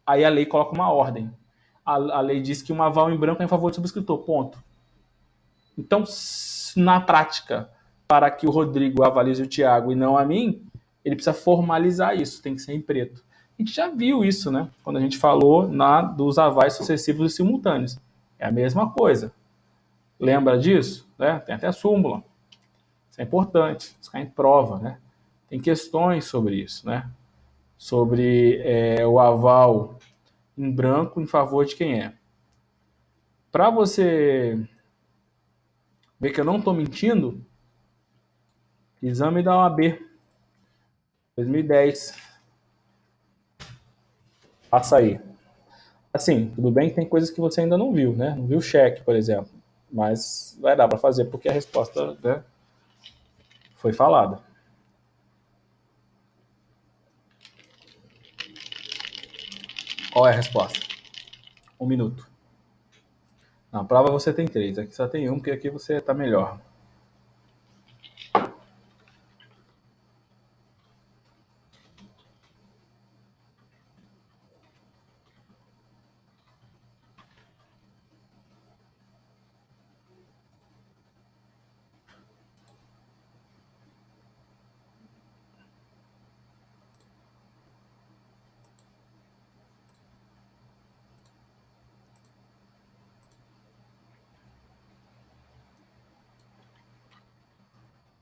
aí a lei coloca uma ordem. A lei diz que um aval em branco é em favor do subscritor, ponto. Então, na prática, para que o Rodrigo avalize o Thiago e não a mim, ele precisa formalizar isso, tem que ser em preto. A gente já viu isso, né? Quando a gente falou dos avais sucessivos e simultâneos. É a mesma coisa. Lembra disso? Né? Tem até súmula. Isso é importante, isso cai em prova, né? Tem questões sobre isso, né? sobre o aval em branco em favor de quem é. Para você ver que eu não estou mentindo, exame da OAB 2010. Passa aí. Assim, tudo bem que tem coisas que você ainda não viu, né? Não viu o cheque, por exemplo. Mas vai dar para fazer porque a resposta, né, foi falada. Qual é a resposta? 1 minuto. Na prova você tem 3, aqui só tem 1, porque aqui você está melhor.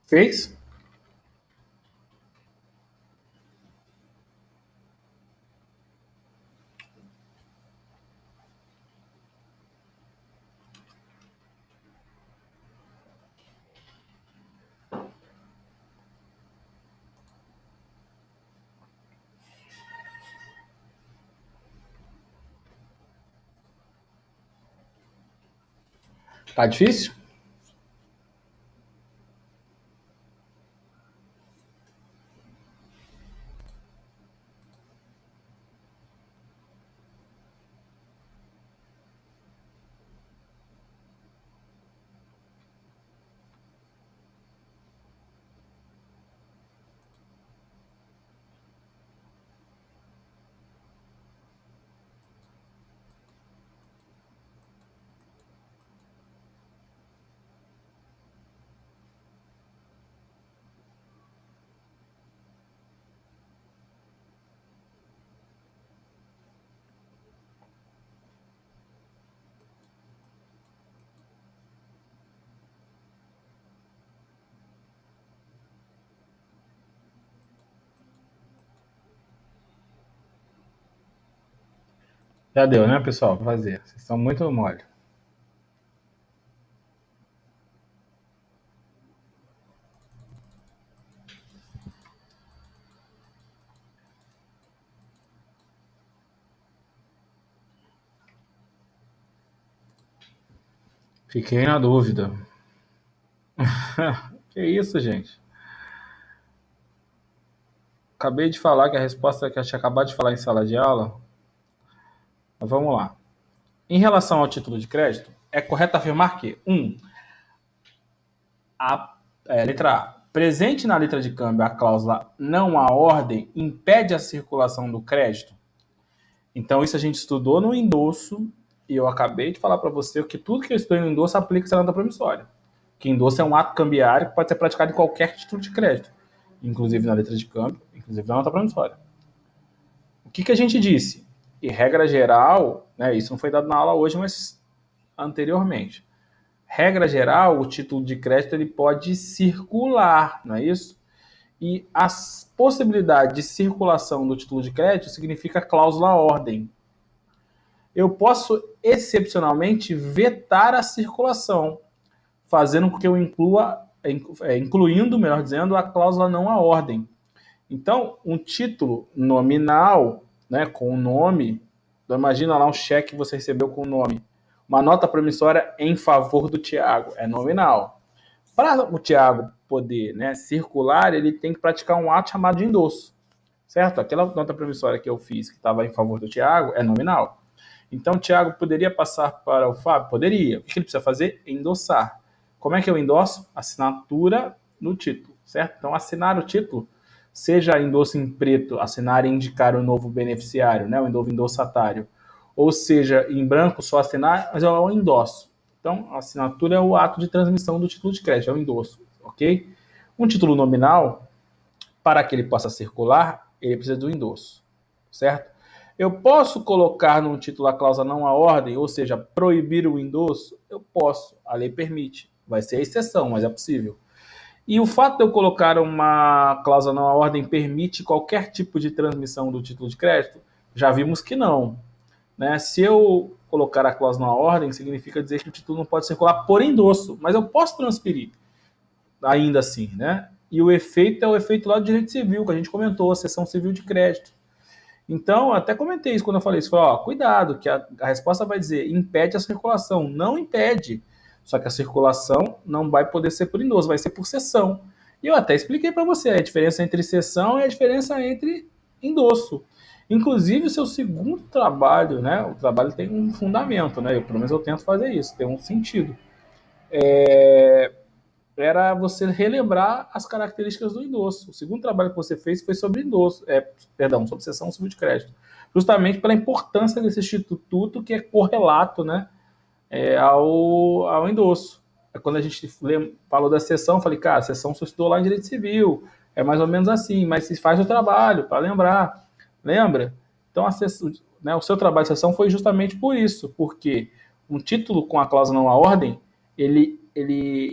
Fez? Tá difícil? Já deu, né, pessoal, para fazer. Vocês estão muito mole. Fiquei na dúvida. Que isso, gente? Acabei de falar que a resposta que eu tinha acabado de falar em sala de aula. Mas vamos lá. Em relação ao título de crédito, é correto afirmar que 1. Letra A. Presente na letra de câmbio a cláusula não há ordem impede a circulação do crédito. Então, isso a gente estudou no endosso e eu acabei de falar para você que tudo que eu estudei no endosso aplica-se na nota promissória. Que endosso é um ato cambiário que pode ser praticado em qualquer título de crédito, inclusive na letra de câmbio, inclusive na nota promissória. O que a gente disse? E regra geral, né, isso não foi dado na aula hoje, mas anteriormente. Regra geral, o título de crédito ele pode circular, não é isso? E a possibilidade de circulação do título de crédito significa cláusula ordem. Eu posso excepcionalmente vetar a circulação, fazendo com que eu incluindo, melhor dizendo, a cláusula não à ordem. Então, um título nominal, né, com o nome, então imagina lá um cheque que você recebeu com o nome, uma nota promissória em favor do Tiago, é nominal. Para o Tiago poder, né, circular, ele tem que praticar um ato chamado de endosso, certo? Aquela nota promissória que eu fiz, que estava em favor do Tiago, é nominal. Então, o Tiago poderia passar para o Fábio? Poderia. O que ele precisa fazer? Endossar. Como é que eu endosso? Assinatura no título, certo? Então, assinar o título, seja endosso em preto, assinar e indicar o novo beneficiário, né, o novo endossatário, ou seja, em branco, só assinar, mas é o endosso. Então, a assinatura é o ato de transmissão do título de crédito, é o endosso, ok? Um título nominal, para que ele possa circular, ele precisa do endosso, certo? Eu posso colocar no título a cláusula não à ordem, ou seja, proibir o endosso? Eu posso, a lei permite. Vai ser a exceção, mas é possível. E o fato de eu colocar uma cláusula não à ordem permite qualquer tipo de transmissão do título de crédito? Já vimos que não. Né? Se eu colocar a cláusula não à ordem, significa dizer que o título não pode circular por endosso, mas eu posso transferir ainda assim. Né? E o efeito é o efeito lá do direito civil, que a gente comentou, a seção civil de crédito. Então, até comentei isso quando eu falei isso. Falei, ó, cuidado, que a resposta vai dizer impede a circulação. Não impede. Só que a circulação não vai poder ser por endosso, vai ser por cessão. E eu até expliquei para você a diferença entre cessão e a diferença entre endosso. Inclusive, o seu segundo trabalho, né? O trabalho tem um fundamento, né? Pelo menos eu tento fazer isso, tem um sentido. Era você relembrar as características do endosso. O segundo trabalho que você fez foi sobre endosso, sobre cessão civil de crédito, justamente pela importância desse instituto que é correlato, né, ao endosso. Quando a gente falou da cessão, eu falei, cara, a cessão você estudou lá em direito civil, é mais ou menos assim, mas se faz o trabalho para lembrar, lembra? Então a cessão, né, o seu trabalho de cessão foi justamente por isso, porque um título com a cláusula não à ordem, ele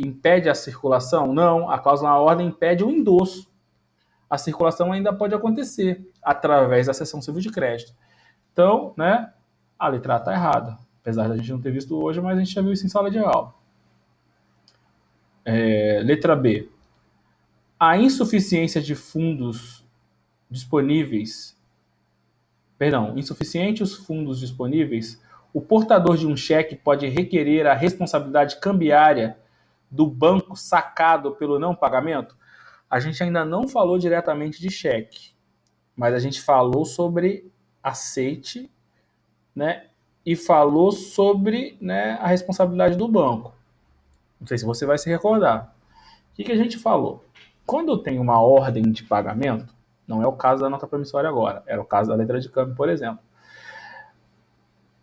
impede a circulação? Não, a cláusula na ordem impede o endosso. A circulação ainda pode acontecer através da cessão civil de crédito. Então, né, a letra A está errada. Apesar de a gente não ter visto hoje, mas a gente já viu isso em sala de aula. Letra B. A insuficiência de fundos disponíveis, insuficiente os fundos disponíveis, o portador de um cheque pode requerer a responsabilidade cambiária do banco sacado pelo não pagamento? A gente ainda não falou diretamente de cheque, mas a gente falou sobre aceite, né? E falou sobre, né, a responsabilidade do banco. Não sei se você vai se recordar. O que a gente falou? Quando tem uma ordem de pagamento, não é o caso da nota promissória agora, era o caso da letra de câmbio, por exemplo.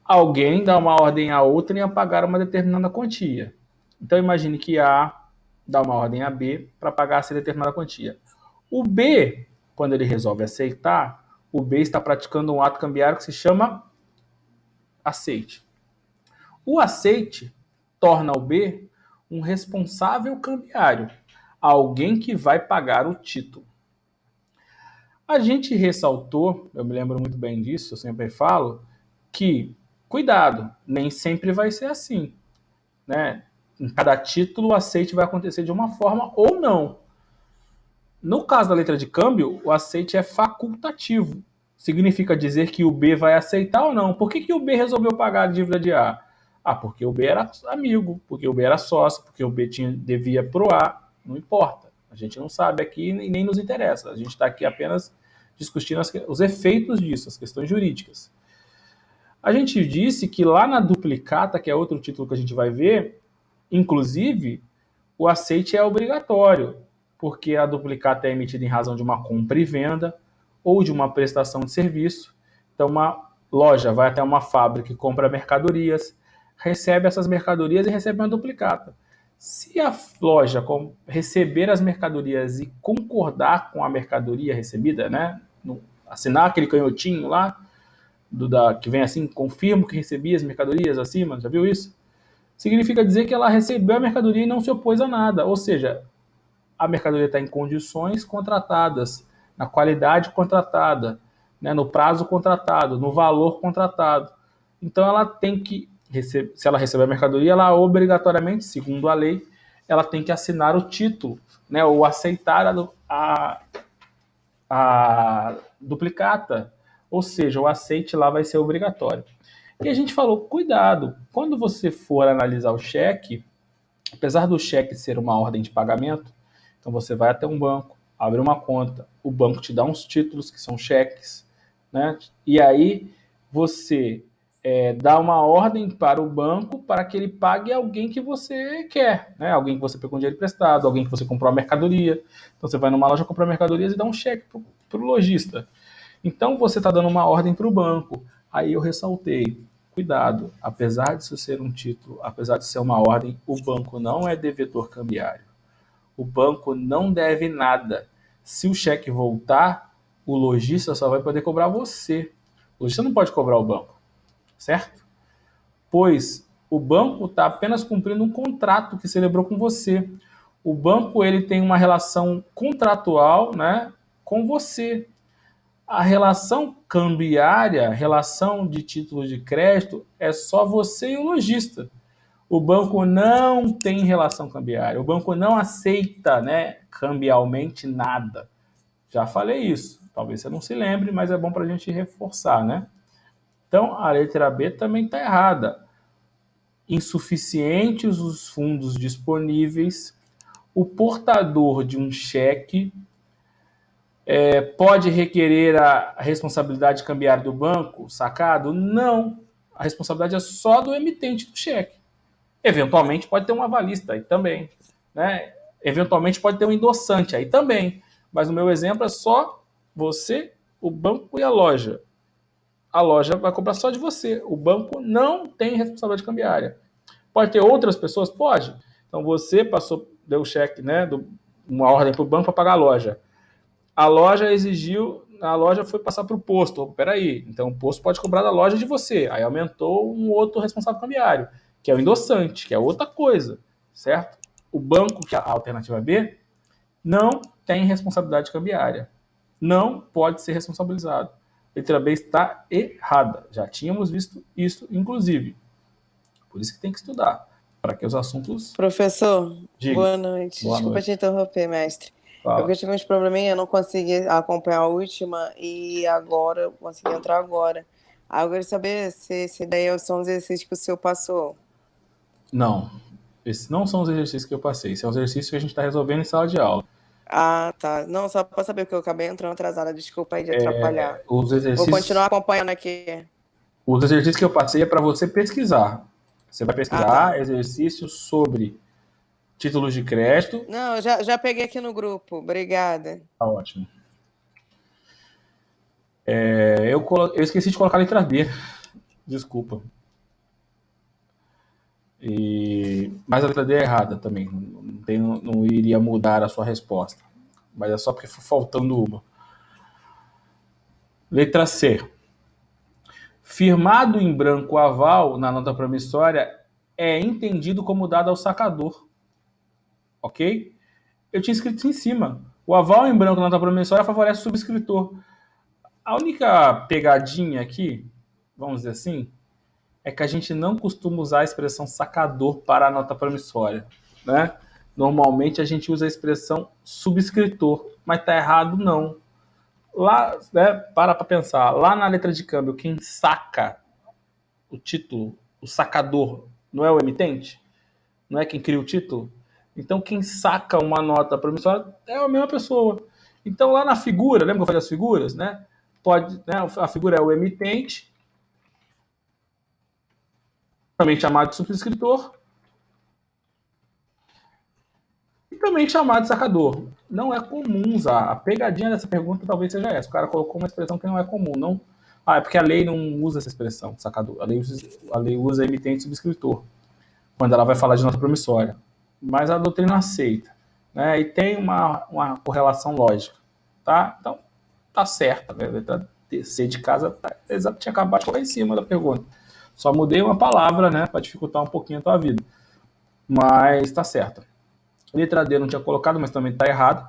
Alguém dá uma ordem a outra em pagar uma determinada quantia. Então imagine que A dá uma ordem a B para pagar essa determinada quantia. O B, quando ele resolve aceitar, o B está praticando um ato cambiário que se chama aceite. O aceite torna o B um responsável cambiário, alguém que vai pagar o título. A gente ressaltou, eu me lembro muito bem disso, eu sempre falo, que, cuidado, nem sempre vai ser assim. Né? Em cada título, o aceite vai acontecer de uma forma ou não. No caso da letra de câmbio, o aceite é facultativo. Significa dizer que o B vai aceitar ou não. Por que o B resolveu pagar a dívida de A? Ah, porque o B era amigo, porque o B era sócio, porque o B devia pro A. Não importa. A gente não sabe aqui e nem nos interessa. A gente está aqui apenas discutindo os efeitos disso, as questões jurídicas. A gente disse que lá na duplicata, que é outro título que a gente vai ver, inclusive, o aceite é obrigatório, porque a duplicata é emitida em razão de uma compra e venda ou de uma prestação de serviço. Então, uma loja vai até uma fábrica e compra mercadorias, recebe essas mercadorias e recebe uma duplicata. Se a loja receber as mercadorias e concordar com a mercadoria recebida, né, assinar aquele canhotinho lá, que vem assim, confirmo que recebi as mercadorias acima, já viu isso? Significa dizer que ela recebeu a mercadoria e não se opôs a nada, ou seja, a mercadoria está em condições contratadas, na qualidade contratada, né, no prazo contratado, no valor contratado. Então ela tem que, se ela receber a mercadoria, ela obrigatoriamente, segundo a lei, ela tem que assinar o título, né, ou aceitar a duplicata, ou seja, o aceite lá vai ser obrigatório. E a gente falou, cuidado, quando você for analisar o cheque, apesar do cheque ser uma ordem de pagamento, então você vai até um banco, abre uma conta, o banco te dá uns títulos que são cheques, né? E aí você dá uma ordem para o banco para que ele pague alguém que você quer, né? Alguém que você pegou um dinheiro emprestado, alguém que você comprou a mercadoria. Então você vai numa loja comprar mercadorias e dá um cheque para o lojista. Então você está dando uma ordem para o banco. Aí eu ressaltei, cuidado, apesar de isso ser um título, apesar de ser uma ordem, o banco não é devedor cambiário. O banco não deve nada. Se o cheque voltar, o lojista só vai poder cobrar você. O lojista não pode cobrar o banco, certo? Pois o banco está apenas cumprindo um contrato que celebrou com você. O banco ele tem uma relação contratual, né, com você. A relação cambiária, relação de título de crédito, é só você e o lojista. O banco não tem relação cambiária. O banco não aceita, né, cambialmente nada. Já falei isso. Talvez você não se lembre, mas é bom para a gente reforçar, né? Então, a letra B também está errada. Insuficientes os fundos disponíveis. O portador de um cheque pode requerer a responsabilidade cambiária do banco sacado? Não. A responsabilidade é só do emitente do cheque. Eventualmente pode ter um avalista aí também, né? Eventualmente pode ter um endossante aí também. Mas no meu exemplo é só você, o banco e a loja. A loja vai cobrar só de você. O banco não tem responsabilidade cambiária. Pode ter outras pessoas? Pode. Então você passou, deu o cheque, né? Uma ordem para o banco para pagar a loja. A loja exigiu, a loja foi passar para o posto. Peraí, então o posto pode cobrar da loja de você. Aí aumentou um outro responsável cambiário, que é o endossante, que é outra coisa, certo? O banco, que é a alternativa B, não tem responsabilidade cambiária. Não pode ser responsabilizado. A letra B está errada. Já tínhamos visto isso, inclusive. Por isso que tem que estudar, para que os assuntos... Professor, Diga. boa noite. Boa Desculpa te noite. interromper, mestre. É porque Fala. eu tive uns probleminha, eu não consegui acompanhar a última e agora eu consegui entrar agora. Aí eu queria saber se daí são os exercícios que o senhor passou. Não. Esses não são os exercícios que eu passei. Esse é o exercício que a gente está resolvendo em sala de aula. Ah, tá. Não, só para saber, porque eu acabei entrando atrasada. Desculpa aí de atrapalhar. Os Vou exercícios, continuar acompanhando aqui. os exercícios que eu passei é para você pesquisar. Você vai Ah, tá. pesquisar exercícios sobre títulos de crédito. Não, já peguei aqui no grupo. Obrigada. Tá ótimo. Eu esqueci de colocar a letra B. Desculpa. Mas a letra D é errada também. Não iria mudar a sua resposta. Mas é só porque foi faltando uma. Letra C. Firmado em branco aval na nota promissória é entendido como dado ao sacador. Ok? Eu tinha escrito isso em cima. O aval em branco na nota promissória favorece o subscritor. A única pegadinha aqui, vamos dizer assim, é que a gente não costuma usar a expressão sacador para a nota promissória, né? Normalmente a gente usa a expressão subscritor, mas tá errado não. Lá, né, para pensar, lá na letra de câmbio, quem saca o título, o sacador, não é o emitente? Não é quem cria o título? Então quem saca uma nota promissória é a mesma pessoa. Então lá na figura, lembra que eu falei das figuras, né? Pode, né, a figura é o emitente, também chamado de subscritor, e também chamado de sacador. Não é comum usar. A pegadinha dessa pergunta talvez seja essa. O cara colocou uma expressão que não é comum. Não... Ah, é porque a lei não usa essa expressão, sacador. A lei usa emitente e subscritor, quando ela vai falar de nota promissória. Mas a doutrina aceita. Né? E tem uma correlação lógica. Tá? Então, tá certa. Né? A letra C de casa tá, tinha acabado de colocar em cima da pergunta. Só mudei uma palavra, né, para dificultar um pouquinho a tua vida. Mas tá certo. Letra D não tinha colocado, mas também está errado.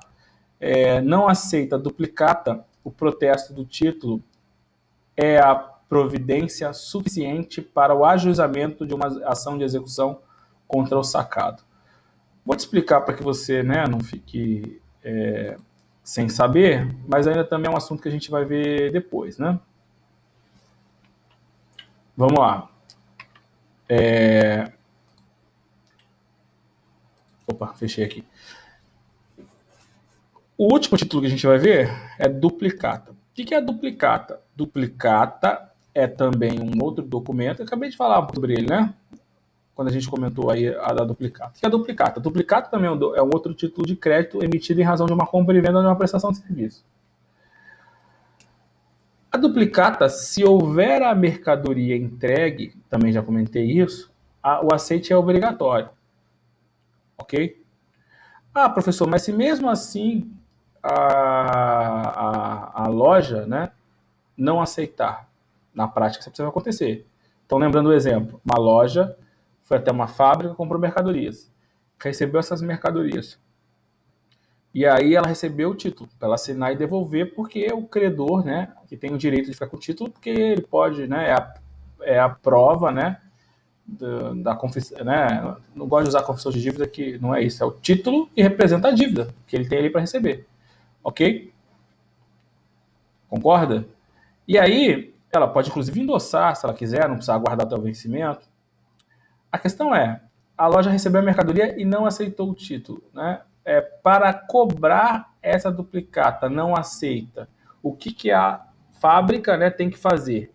Não aceita duplicata. O protesto do título é a providência suficiente para o ajuizamento de uma ação de execução contra o sacado. Vou te explicar para que você, né, não fique sem saber, mas ainda também é um assunto que a gente vai ver depois, né? Vamos lá. Opa, fechei aqui. O último título que a gente vai ver é duplicata. O que é duplicata? Duplicata é também um outro documento. Eu acabei de falar sobre ele, né? Quando a gente comentou aí a da duplicata. O que é duplicata? Duplicata também é um outro título de crédito emitido em razão de uma compra e venda de uma prestação de serviço. A duplicata, se houver a mercadoria entregue, também já comentei isso, o aceite é obrigatório. Ok? Ah, professor, mas se mesmo assim a loja, né, não aceitar, na prática isso precisa acontecer. Então, lembrando o exemplo, uma loja foi até uma fábrica, comprou mercadorias, recebeu essas mercadorias, E aí ela recebeu o título para ela assinar e devolver, porque o credor, né, que tem o direito de ficar com o título, porque ele pode, né, é a prova, né, da confissão, né, não gosto de usar confissão de dívida, que não é isso, é o título que representa a dívida que ele tem ali para receber, ok? Concorda? E aí ela pode inclusive endossar, se ela quiser, não precisa aguardar até o vencimento. A questão é, a loja recebeu a mercadoria e não aceitou o título, né? Para cobrar essa duplicata, não aceita. O que a fábrica, né, tem que fazer?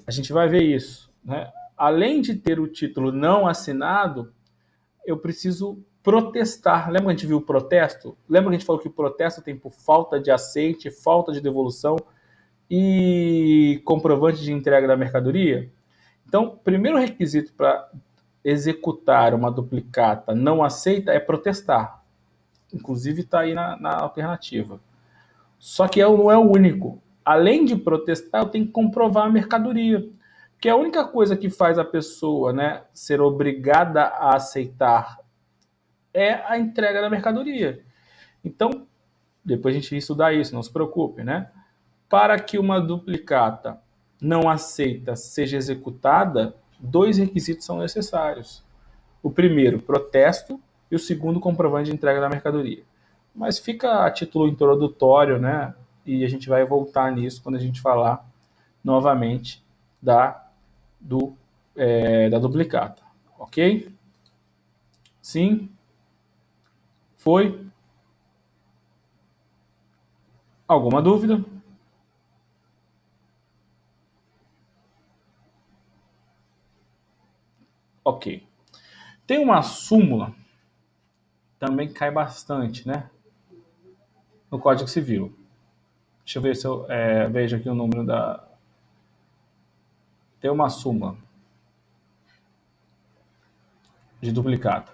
A gente vai ver isso, né? Além de ter o título não assinado, eu preciso protestar. Lembra que a gente viu o protesto? Lembra que a gente falou que o protesto tem por falta de aceite, falta de devolução e comprovante de entrega da mercadoria? Então, primeiro requisito para executar uma duplicata não aceita é protestar. Inclusive está aí na alternativa. Só que não é o único. Além de protestar, eu tenho que comprovar a mercadoria. Porque a única coisa que faz a pessoa, né, ser obrigada a aceitar é a entrega da mercadoria. Então, depois a gente vai estudar isso, não se preocupe, né? Para que uma duplicata não aceita seja executada, dois requisitos são necessários. O primeiro, protesto, e o segundo, comprovante de entrega da mercadoria. Mas fica a título introdutório, né? E a gente vai voltar nisso quando a gente falar novamente da duplicata. Ok? Sim? Foi? Alguma dúvida? Ok. Tem uma súmula também que cai bastante, né? No Código Civil. Deixa eu ver se eu vejo aqui o número da. Tem uma súmula de duplicata.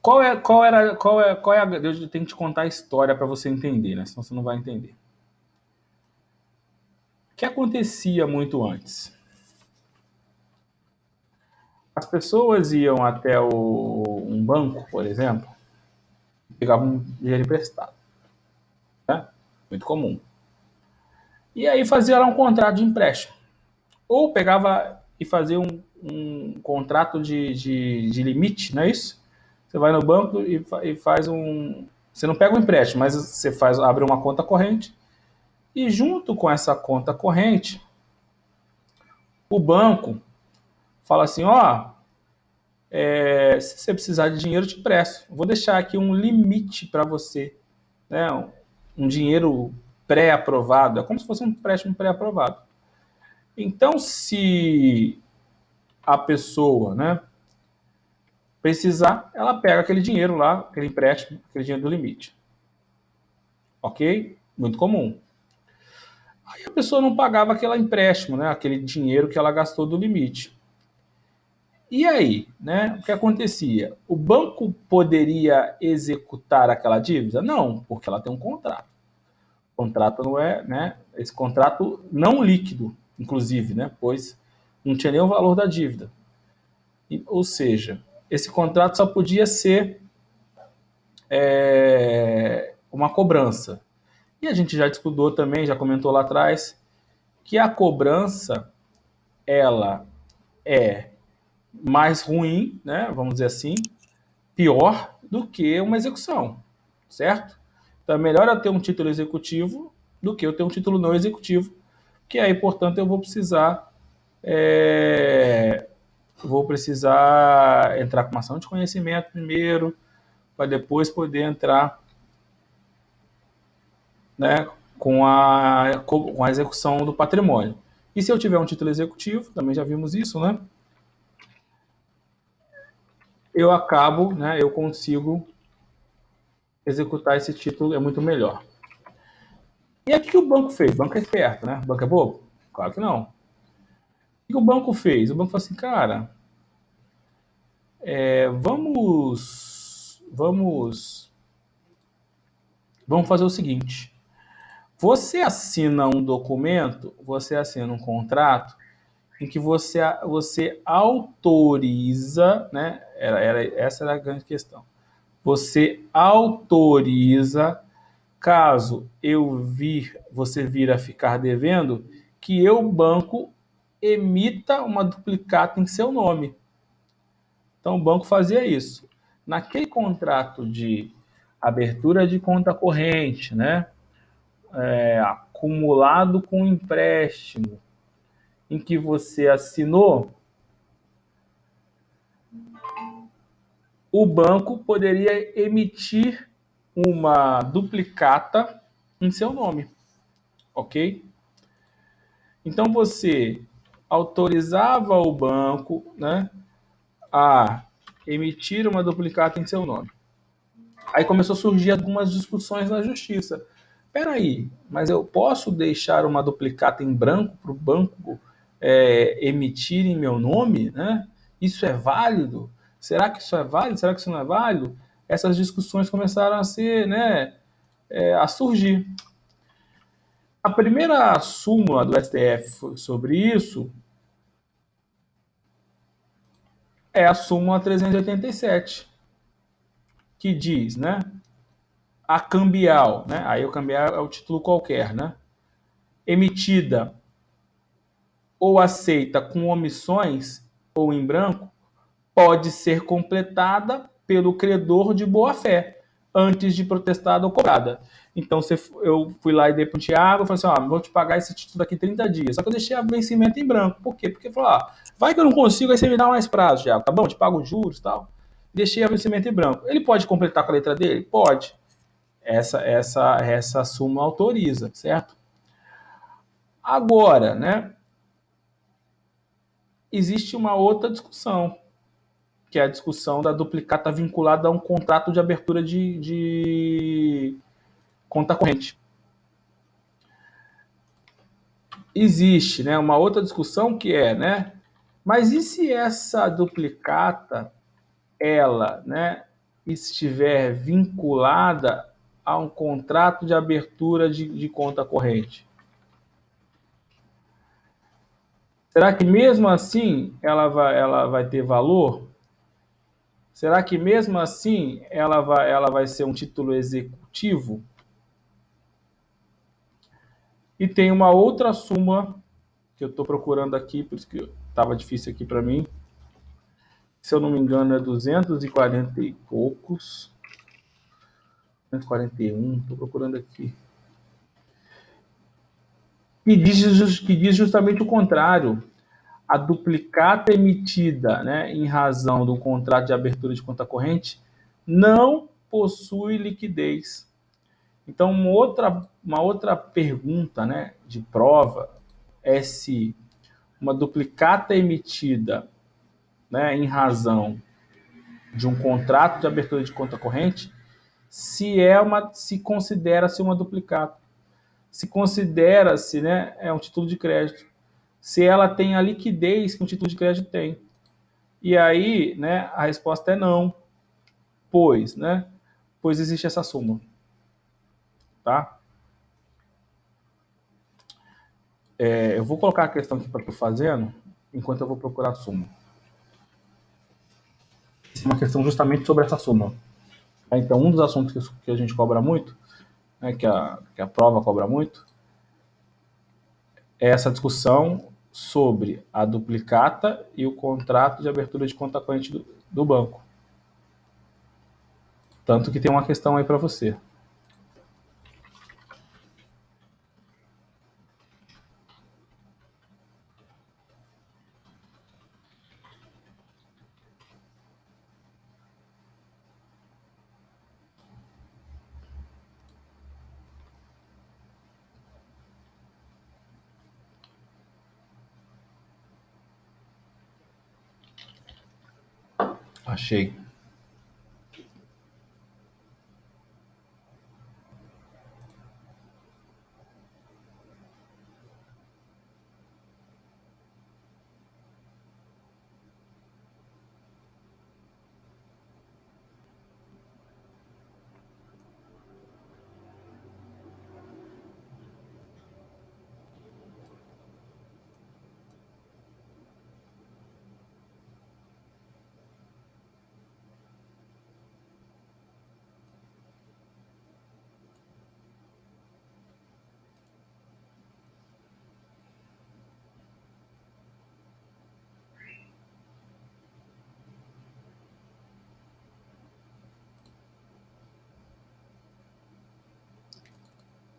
Eu tenho que te contar a história para você entender, né? Senão você não vai entender. O que acontecia muito antes? As pessoas iam até um banco, por exemplo, e pegavam um dinheiro emprestado, né? Muito comum. E aí fazia lá um contrato de empréstimo. Ou pegava e fazia um contrato de limite, não é isso? Você vai no banco e faz um. Você não pega um empréstimo, mas você abre uma conta corrente. E junto com essa conta corrente, o banco fala assim: ó, se você precisar de dinheiro, eu te empresto. Vou deixar aqui um limite para você, né? Um dinheiro pré-aprovado. É como se fosse um empréstimo pré-aprovado. Então, se a pessoa, né, precisar, ela pega aquele dinheiro lá, aquele empréstimo, aquele dinheiro do limite. Ok? Muito comum. Aí a pessoa não pagava aquele empréstimo, né, aquele dinheiro que ela gastou do limite. E aí, né, o que acontecia? O banco poderia executar aquela dívida? Não, porque ela tem um contrato. O contrato não é, né, esse contrato não líquido, inclusive, né, pois não tinha nem o valor da dívida. Ou seja, esse contrato só podia ser uma cobrança. E a gente já estudou também, já comentou lá atrás, que a cobrança ela é mais ruim, né, vamos dizer assim, pior do que uma execução, certo? Então é melhor eu ter um título executivo do que eu ter um título não executivo, que aí, portanto, eu vou precisar entrar com uma ação de conhecimento primeiro, para depois poder entrar, né, com a execução do patrimônio. E se eu tiver um título executivo, também já vimos isso, né? Eu acabo, né, eu consigo executar esse título, é muito melhor. E aí o que o banco fez? O banco é esperto, né? O banco é bobo? Claro que não. O que o banco fez? O banco falou assim, cara, vamos fazer o seguinte. Você assina um documento, você assina um contrato em que você autoriza, né? Essa era a grande questão. Você autoriza, caso você vir a ficar devendo, que eu, banco, emita uma duplicata em seu nome. Então, o banco fazia isso. Naquele contrato de abertura de conta corrente, né? Acumulado com empréstimo, em que você assinou, o banco poderia emitir uma duplicata em seu nome, ok? Então você autorizava o banco, né, a emitir uma duplicata em seu nome. Aí começou a surgir algumas discussões na justiça. Peraí, mas eu posso deixar uma duplicata em branco para o banco emitir em meu nome, né? Isso é válido? Será que isso é válido? Será que isso não é válido? Essas discussões começaram a ser, né, a surgir. A primeira súmula do STF sobre isso é a súmula 387, que diz, né, a cambial, né? Aí o cambial é o título qualquer, né? Emitida ou aceita com omissões ou em branco, pode ser completada pelo credor de boa-fé, antes de protestada ou cobrada. Então, eu fui lá e dei para o Thiago, falei assim, vou te pagar esse título daqui 30 dias. Só que eu deixei a vencimento em branco. Por quê? Porque falou, vai que eu não consigo, aí você me dá mais prazo, Thiago, tá bom? Eu te pago os juros e tal. Deixei a vencimento em branco. Ele pode completar com a letra dele? Pode. Essa súmula autoriza, certo? Agora, né, existe uma outra discussão, que é a discussão da duplicata vinculada a um contrato de abertura de conta corrente. Existe, né, uma outra discussão que é, né, mas e se essa duplicata, ela, né, estiver vinculada a um contrato de abertura de conta corrente? Será que mesmo assim ela vai ter valor? Será que mesmo assim ela vai ser um título executivo? E tem uma outra súmula que eu estou procurando aqui, por isso que estava difícil aqui para mim. Se eu não me engano, é 240 e poucos. 241, estou procurando aqui. Que diz justamente o contrário. A duplicata emitida, né, em razão do contrato de abertura de conta corrente não possui liquidez. Então, uma outra pergunta, né, de prova é se uma duplicata emitida, né, em razão de um contrato de abertura de conta corrente, se considera-se uma duplicata, se considera-se, né, um título de crédito, se ela tem a liquidez que um título de crédito tem. E aí, né, a resposta é não, pois existe essa súmula, tá? Eu vou colocar a questão aqui para tu fazendo, enquanto eu vou procurar a súmula. É uma questão justamente sobre essa súmula. Então, um dos assuntos que a gente cobra muito, né, que a prova cobra muito, é essa discussão sobre a duplicata e o contrato de abertura de conta corrente do banco. Tanto que tem uma questão aí para você. Achei.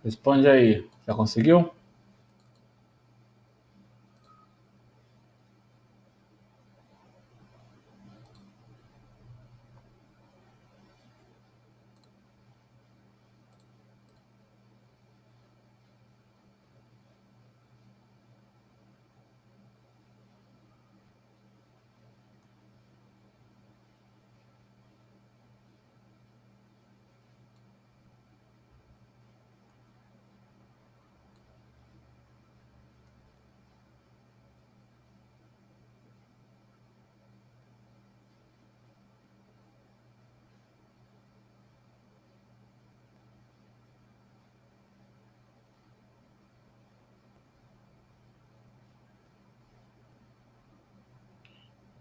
Responde aí. Já conseguiu?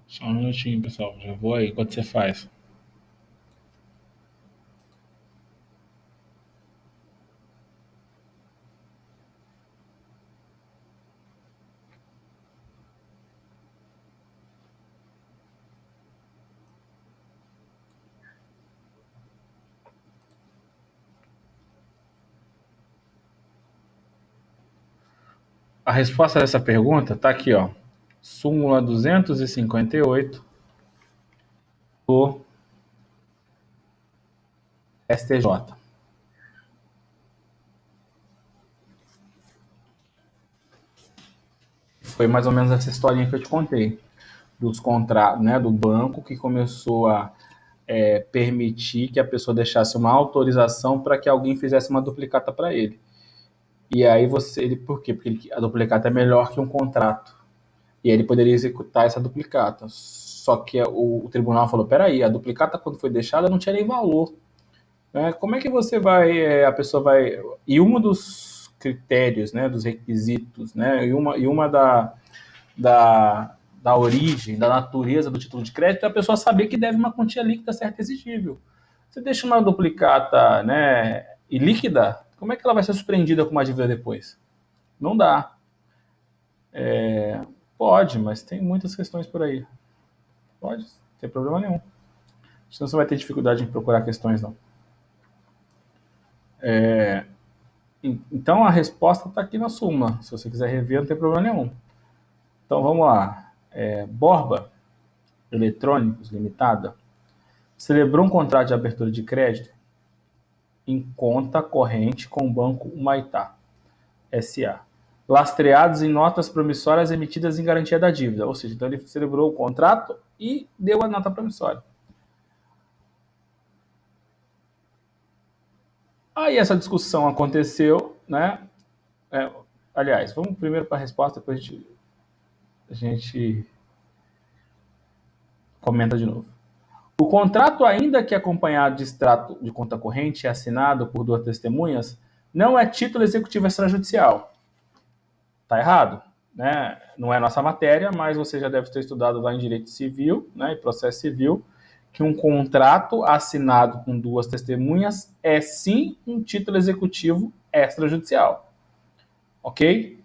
Só um minutinho, pessoal. Já vou aí. Enquanto você faz. A resposta dessa pergunta está aqui, ó. Súmula 258 do STJ. Foi mais ou menos essa historinha que eu te contei. Dos contratos, né, do banco que começou a permitir que a pessoa deixasse uma autorização para que alguém fizesse uma duplicata para ele. E aí por quê? Porque a duplicata é melhor que um contrato. E aí ele poderia executar essa duplicata. Só que o tribunal falou, peraí, a duplicata quando foi deixada não tinha nem valor. Né? Como é que você vai, a pessoa vai... E um dos critérios, né, dos requisitos, né, e uma da origem, da natureza do título de crédito é a pessoa saber que deve uma quantia líquida certa exigível. Você deixa uma duplicata, né, ilíquida, como é que ela vai ser surpreendida com uma dívida depois? Não dá. Pode, mas tem muitas questões por aí. Pode, não tem problema nenhum. Senão você vai ter dificuldade em procurar questões, não. Então a resposta está aqui na súmula. Se você quiser rever, não tem problema nenhum. Então vamos lá. Borba Eletrônicos Limitada celebrou um contrato de abertura de crédito em conta corrente com o Banco Humaitá S.A., lastreados em notas promissórias emitidas em garantia da dívida. Ou seja, então ele celebrou o contrato e deu a nota promissória. Aí essa discussão aconteceu, né? Aliás, vamos primeiro para a resposta, depois a gente comenta de novo. O contrato, ainda que acompanhado de extrato de conta corrente e assinado por duas testemunhas, não é título executivo extrajudicial. Está errado, né? Não é nossa matéria, mas você já deve ter estudado lá em direito civil, né, e processo civil, que um contrato assinado com duas testemunhas é sim um título executivo extrajudicial, ok?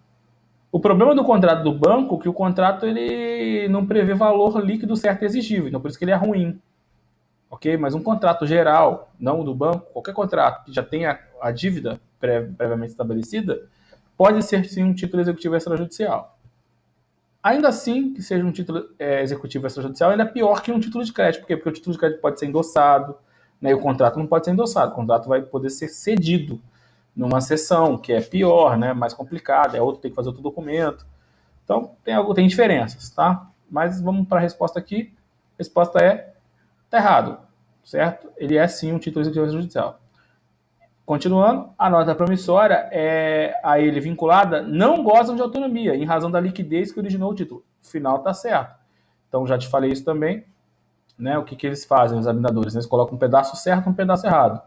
O problema do contrato do banco é que o contrato ele não prevê valor líquido certo e exigível, então por isso que ele é ruim, ok? Mas um contrato geral, não do banco, qualquer contrato que já tenha a dívida previamente estabelecida, pode ser sim um título executivo extrajudicial. Ainda assim, que seja um título executivo extrajudicial, ainda é pior que um título de crédito. Por quê? Porque o título de crédito pode ser endossado, né, e o contrato não pode ser endossado. O contrato vai poder ser cedido numa sessão, que é pior, né, mais complicado, outro tem que fazer outro documento. Então, tem diferenças, tá? Mas vamos para a resposta aqui. A resposta tá errado, certo? Ele é sim um título executivo extrajudicial. Continuando, a nota promissória a ele vinculada não gozam de autonomia, em razão da liquidez que originou o título. O final está certo. Então, já te falei isso também. Né? O que eles fazem, os examinadores? Eles colocam um pedaço certo e um pedaço errado.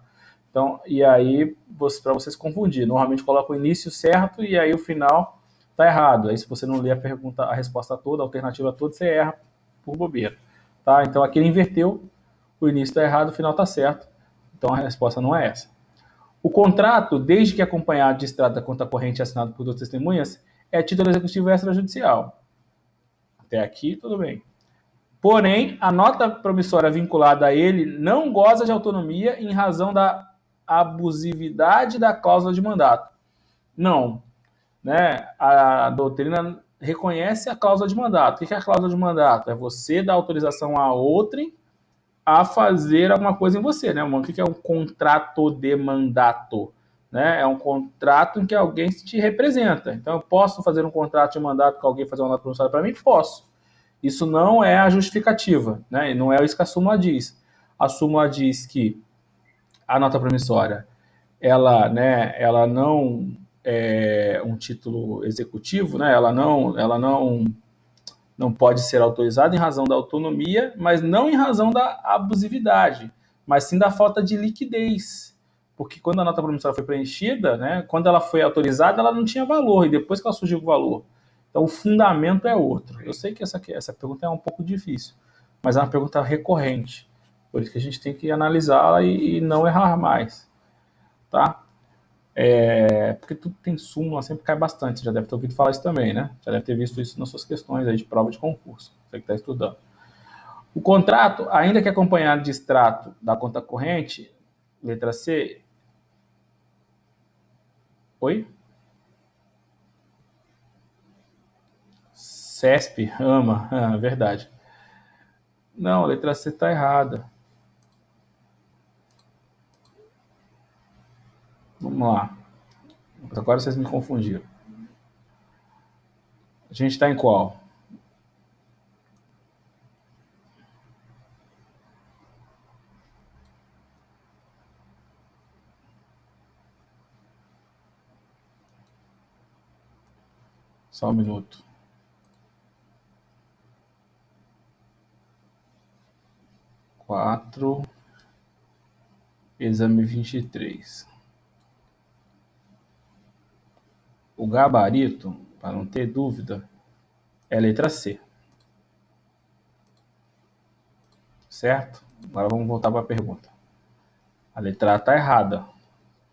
Então, e aí, para vocês confundir, normalmente colocam o início certo e aí o final está errado. Aí, se você não lê a resposta toda, a alternativa toda, você erra por bobeira. Tá? Então, aqui ele inverteu, o início está errado, o final está certo. Então, a resposta não é essa. O contrato, desde que acompanhado de extrato da conta corrente assinado por duas testemunhas, é título executivo extrajudicial. Até aqui, tudo bem. Porém, a nota promissória vinculada a ele não goza de autonomia em razão da abusividade da cláusula de mandato. Não, né? A doutrina reconhece a cláusula de mandato. O que é a cláusula de mandato? É você dar autorização a outrem a fazer alguma coisa em você, né? O que é um contrato de mandato? Né? É um contrato em que alguém te representa. Então, eu posso fazer um contrato de mandato com alguém fazer um mandato promissório para mim? Posso. Isso não é a justificativa, né? E não é isso que a súmula diz. A súmula diz que a nota promissória, ela não é um título executivo, né? Ela não pode ser autorizada em razão da autonomia, mas não em razão da abusividade, mas sim da falta de liquidez. Porque quando a nota promissória foi preenchida, né, quando ela foi autorizada, ela não tinha valor, e depois que ela surgiu com valor. Então, o fundamento é outro. Eu sei que essa pergunta é um pouco difícil, mas é uma pergunta recorrente. Por isso que a gente tem que analisá-la e não errar mais. Tá? Porque tudo tem súmula, sempre cai bastante. Você já deve ter ouvido falar isso também, né? Já deve ter visto isso nas suas questões aí de prova de concurso. Você que está estudando. O contrato, ainda que acompanhado de extrato da conta corrente, letra C. Oi? CESP, ama, verdade. Não, a letra C está errada. Vamos lá. Agora vocês me confundiram. A gente está em qual? Só um minuto. Quatro. Exame 23. O gabarito, para não ter dúvida, é a letra C. Certo? Agora vamos voltar para a pergunta. A letra A está errada.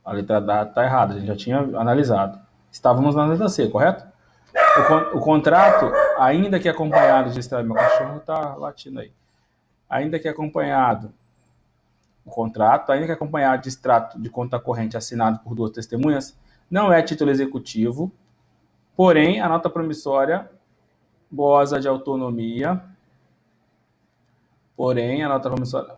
A letra A está errada, a gente já tinha analisado. Estávamos na letra C, correto? O contrato, ainda que acompanhado de extrato... Meu cachorro está latindo aí. Ainda que acompanhado... O contrato, ainda que acompanhado de extrato de conta corrente assinado por duas testemunhas, não é título executivo, porém, a nota promissória goza de autonomia, porém, a nota promissória...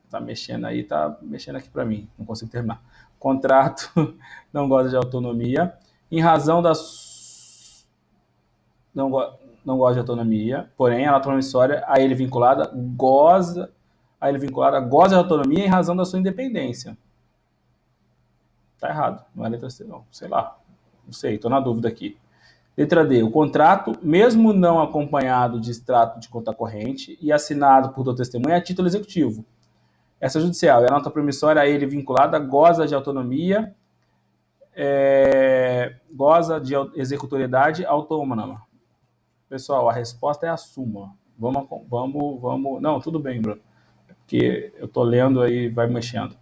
Tá mexendo aí, tá mexendo aqui para mim, não consigo terminar. Contrato não goza de autonomia, em razão das... Não goza de autonomia, porém, a nota promissória a ele vinculada goza de autonomia em razão da sua independência. Tá errado, não é letra C, não. Sei lá, não sei, tô na dúvida aqui. Letra D, o contrato, mesmo não acompanhado de extrato de conta corrente e assinado por do testemunha, é título executivo. Essa judicial e a nota promissória a ele vinculada goza de autonomia, goza de executoriedade autônoma. Pessoal, a resposta é a súmula. Vamos. Não, tudo bem, Bruno. Porque eu tô lendo aí, vai mexendo.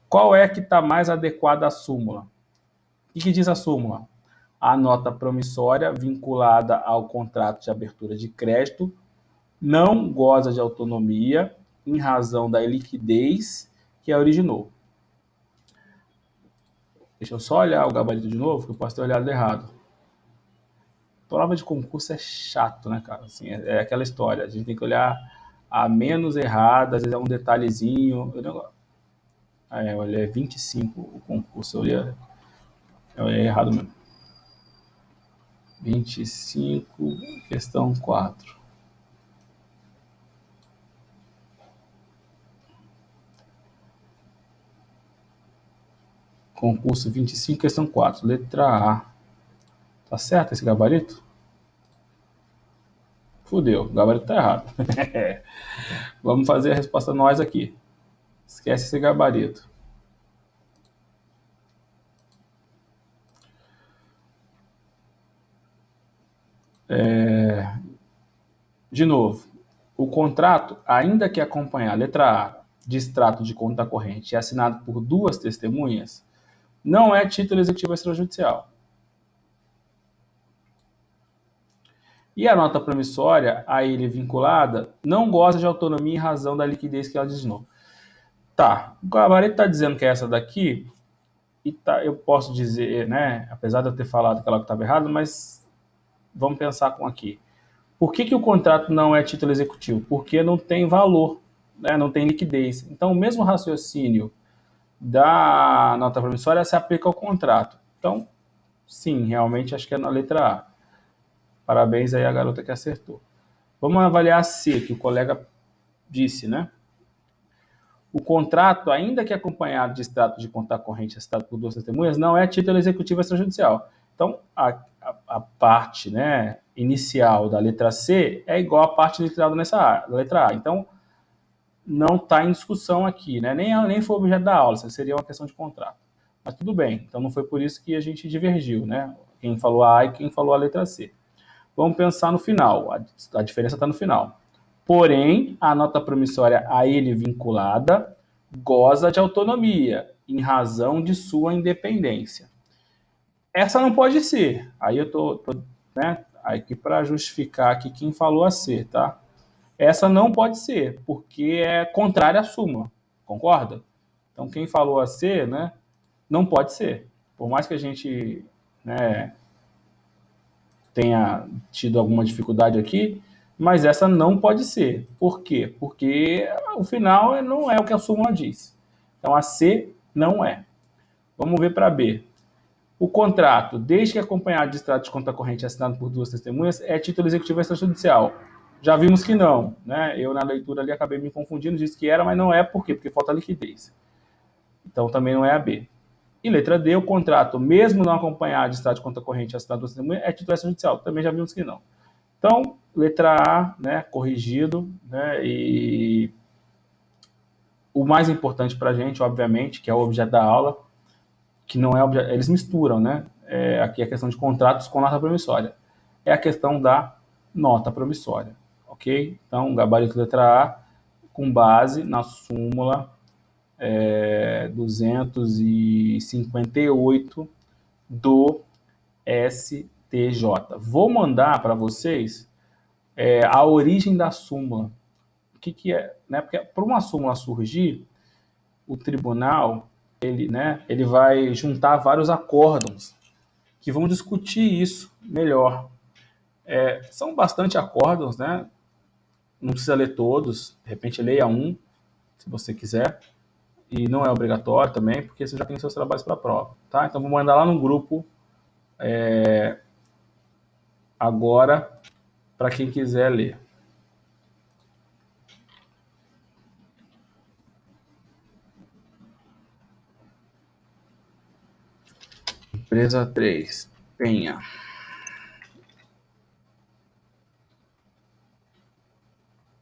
Qual é que está mais adequada à súmula? O que diz a súmula? A nota promissória vinculada ao contrato de abertura de crédito não goza de autonomia em razão da liquidez que a originou. Deixa eu só olhar o gabarito de novo, que eu posso ter olhado errado. Prova de concurso é chato, né, cara? Assim, é aquela história. A gente tem que olhar a menos errada, às vezes é um detalhezinho. Eu olhei 25 o concurso, eu olhei errado mesmo. 25, questão 4. Concurso 25, questão 4, letra A. Tá certo esse gabarito? Fudeu, o gabarito tá errado. Vamos fazer a resposta nós aqui. Esquece esse gabarito. De novo, o contrato, ainda que acompanhar, letra A, de extrato de conta corrente e assinado por duas testemunhas, não é título executivo extrajudicial. E a nota promissória, a ele vinculada, não goza de autonomia em razão da liquidez que ela designou. Tá, o gabarito está dizendo que é essa daqui, e tá, eu posso dizer, né, apesar de eu ter falado que ela estava errada, mas vamos pensar com aqui. Por que o contrato não é título executivo? Porque não tem valor, né, não tem liquidez. Então, o mesmo raciocínio da nota promissória se aplica ao contrato. Então, sim, realmente acho que é na letra A. Parabéns aí a garota que acertou. Vamos avaliar a C, que o colega disse, né? O contrato, ainda que acompanhado de extrato de conta corrente assinado por duas testemunhas, não é título executivo extrajudicial. Então, a parte, né, inicial da letra C é igual à parte literal da letra A. Então, não está em discussão aqui, né? Nem foi objeto da aula, isso seria uma questão de contrato. Mas tudo bem, então não foi por isso que a gente divergiu, né? Quem falou a A e quem falou a letra C. Vamos pensar no final, a diferença está no final. Porém, a nota promissória a ele vinculada goza de autonomia, em razão de sua independência. Essa não pode ser. Aí eu tô né, aqui para justificar aqui quem falou a ser, tá? Essa não pode ser, porque é contrária à súmula, concorda? Então quem falou a ser, né, não pode ser. Por mais que a gente, né, tenha tido alguma dificuldade aqui, mas essa não pode ser. Por quê? Porque o final não é o que a súmula diz. Então a C não é. Vamos ver para B. O contrato, desde que acompanhado de extrato de conta corrente assinado por duas testemunhas, é título executivo extrajudicial. Já vimos que não, né? Eu na leitura ali acabei me confundindo, disse que era, mas não é. Por quê? Porque falta liquidez. Então também não é a B. E letra D, o contrato, mesmo não acompanhado de extrato de conta corrente assinado por duas testemunhas, é título extrajudicial. Também já vimos que não. Então, letra A, né, corrigido, né, e o mais importante para a gente, obviamente, que é o objeto da aula, que não é objeto, eles misturam, né, aqui a questão de contratos com nota promissória, é a questão da nota promissória, ok? Então, gabarito letra A, com base na súmula 258 do STJ. Vou mandar para vocês a origem da súmula. O que é? Né? Porque para uma súmula surgir, o tribunal ele vai juntar vários acórdãos que vão discutir isso melhor. São bastante acórdãos, né? Não precisa ler todos, de repente leia um, se você quiser, e não é obrigatório também, porque você já tem seus trabalhos para a prova, tá? Então vou mandar lá no grupo agora para quem quiser ler. Empresa 3, Penha.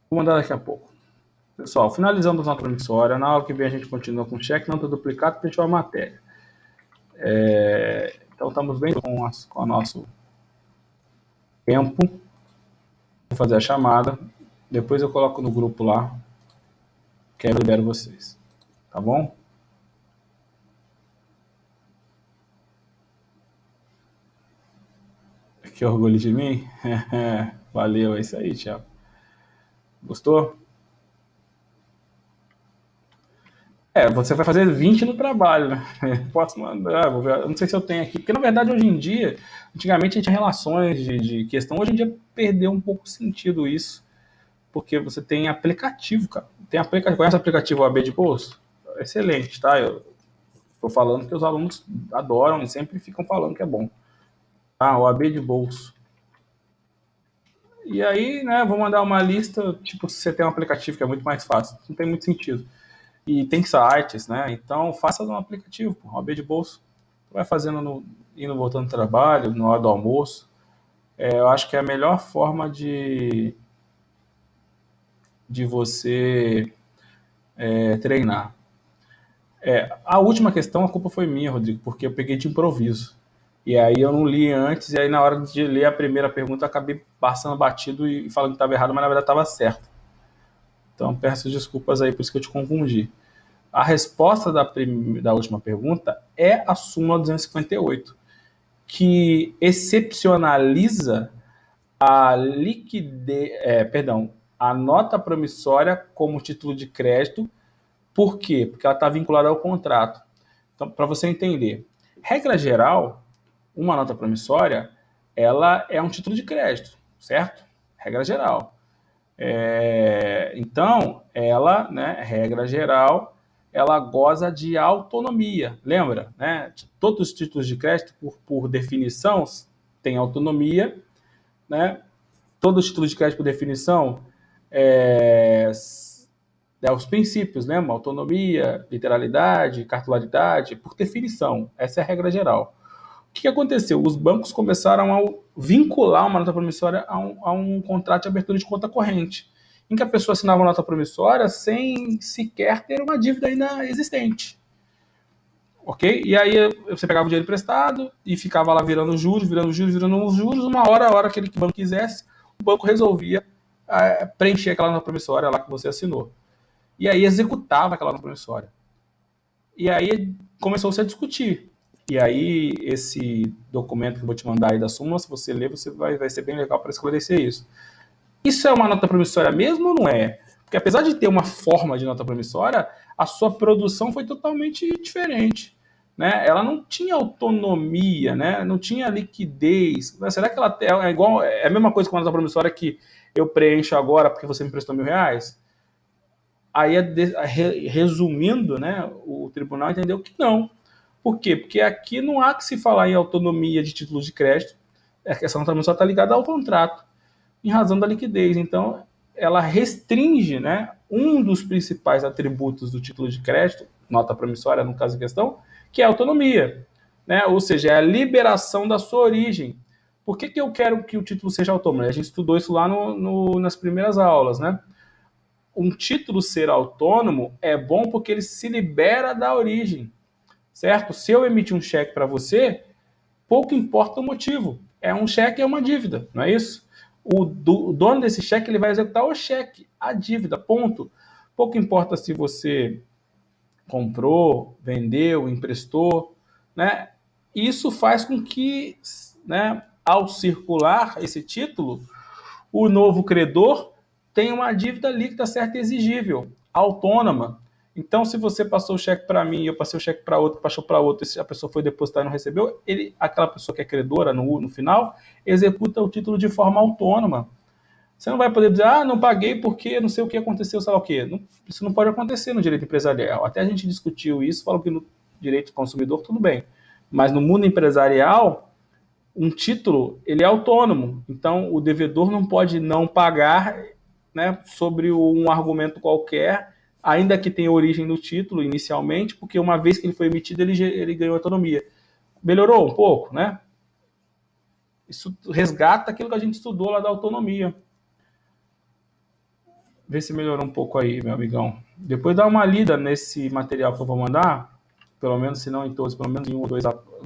Vou mandar daqui a pouco. Pessoal, finalizamos a promissória. Na aula que vem a gente continua com cheque, nota duplicado, fechou a matéria. Então estamos bem com o nosso tempo. Vou fazer a chamada. Depois eu coloco no grupo lá. Que aí eu libero vocês. Tá bom? Que orgulho de mim. Valeu, é isso aí, Thiago. Gostou? Você vai fazer 20 no trabalho, né? Posso mandar, vou ver. Eu não sei se eu tenho aqui, porque na verdade hoje em dia, antigamente a gente tinha relações de questão, hoje em dia perdeu um pouco o sentido isso, porque você tem aplicativo, cara. Conhece o aplicativo AB de bolso? Excelente, tá? Eu tô falando que os alunos adoram e sempre ficam falando que é bom. Ah, o AB de bolso. E aí, né, vou mandar uma lista, tipo, se você tem um aplicativo que é muito mais fácil, não tem muito sentido. E tem sites, né? Então faça no aplicativo, pô, OAB de bolso. Vai fazendo indo voltando do trabalho, na hora do almoço. Eu acho que é a melhor forma de você treinar. A última questão, a culpa foi minha, Rodrigo, porque eu peguei de improviso. E aí eu não li antes, e aí na hora de ler a primeira pergunta eu acabei passando batido e falando que estava errado, mas na verdade estava certo. Então peço desculpas aí, por isso que eu te confundi. A resposta da última pergunta é a súmula 258, que excepcionaliza a a nota promissória como título de crédito Por quê? Porque ela está vinculada ao contrato. Então, para você entender, regra geral, uma nota promissória, ela é um título de crédito, certo? Regra geral. Então, ela, né, regra geral, ela goza de autonomia. Lembra, né? Todos os títulos de crédito, por definição, têm autonomia, né? Todos os títulos de crédito, por definição, os princípios, né? Autonomia, literalidade, cartularidade, por definição. Essa é a regra geral. O que aconteceu? Os bancos começaram a vincular uma nota promissória a um contrato de abertura de conta corrente, em que a pessoa assinava uma nota promissória sem sequer ter uma dívida ainda existente. Ok? E aí você pegava o dinheiro emprestado e ficava lá virando juros, uma hora, a hora que o banco quisesse, o banco resolvia preencher aquela nota promissória lá que você assinou. E aí executava aquela nota promissória. E aí começou-se a discutir. E aí esse documento que eu vou te mandar aí da súmula, se você ler, vai ser bem legal para esclarecer isso. Isso é uma nota promissória mesmo ou não é? Porque apesar de ter uma forma de nota promissória, a sua produção foi totalmente diferente. Né? Ela não tinha autonomia, né? Não tinha liquidez. Será que ela é igual? É a mesma coisa com a nota promissória que eu preencho agora porque você me emprestou R$1.000? Aí, resumindo, né, o tribunal entendeu que não. Por quê? Porque aqui não há que se falar em autonomia de títulos de crédito. Essa nota promissória está ligada ao contrato, em razão da liquidez. Então, ela restringe, né, um dos principais atributos do título de crédito, nota promissória, no caso em questão, que é a autonomia. Né? Ou seja, é a liberação da sua origem. Por que eu quero que o título seja autônomo? A gente estudou isso lá nas primeiras aulas, né? Um título ser autônomo é bom porque ele se libera da origem, certo? Se eu emitir um cheque para você, pouco importa o motivo. É um cheque, é uma dívida, não é isso? O dono desse cheque ele vai executar o cheque, a dívida, ponto. Pouco importa se você comprou, vendeu, emprestou, né? Isso faz com que, né, ao circular esse título, o novo credor tem uma dívida líquida certa e exigível, autônoma. Então, se você passou o cheque para mim, eu passei o cheque para outro, passou para outro, e a pessoa foi depositar e não recebeu, aquela pessoa que é credora no final, executa o título de forma autônoma. Você não vai poder dizer, não paguei porque não sei o que aconteceu, sei lá o quê. Não, isso não pode acontecer no direito empresarial. Até a gente discutiu isso, falou que no direito do consumidor tudo bem. Mas no mundo empresarial, um título ele é autônomo. Então, o devedor não pode não pagar, né, sobre um argumento qualquer, ainda que tenha origem no título inicialmente, porque uma vez que ele foi emitido, ele ganhou autonomia. Melhorou um pouco, né? Isso resgata aquilo que a gente estudou lá da autonomia. Vê se melhorou um pouco aí, meu amigão. Depois dá uma lida nesse material que eu vou mandar, pelo menos, se não em todos, pelo menos em uma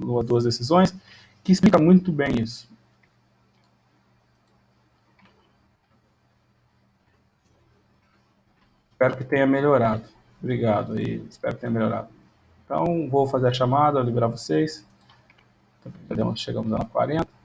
ou duas decisões, que explica muito bem isso. Espero que tenha melhorado. Obrigado e espero que tenha melhorado. Então, vou fazer a chamada, liberar vocês. Chegamos a 40.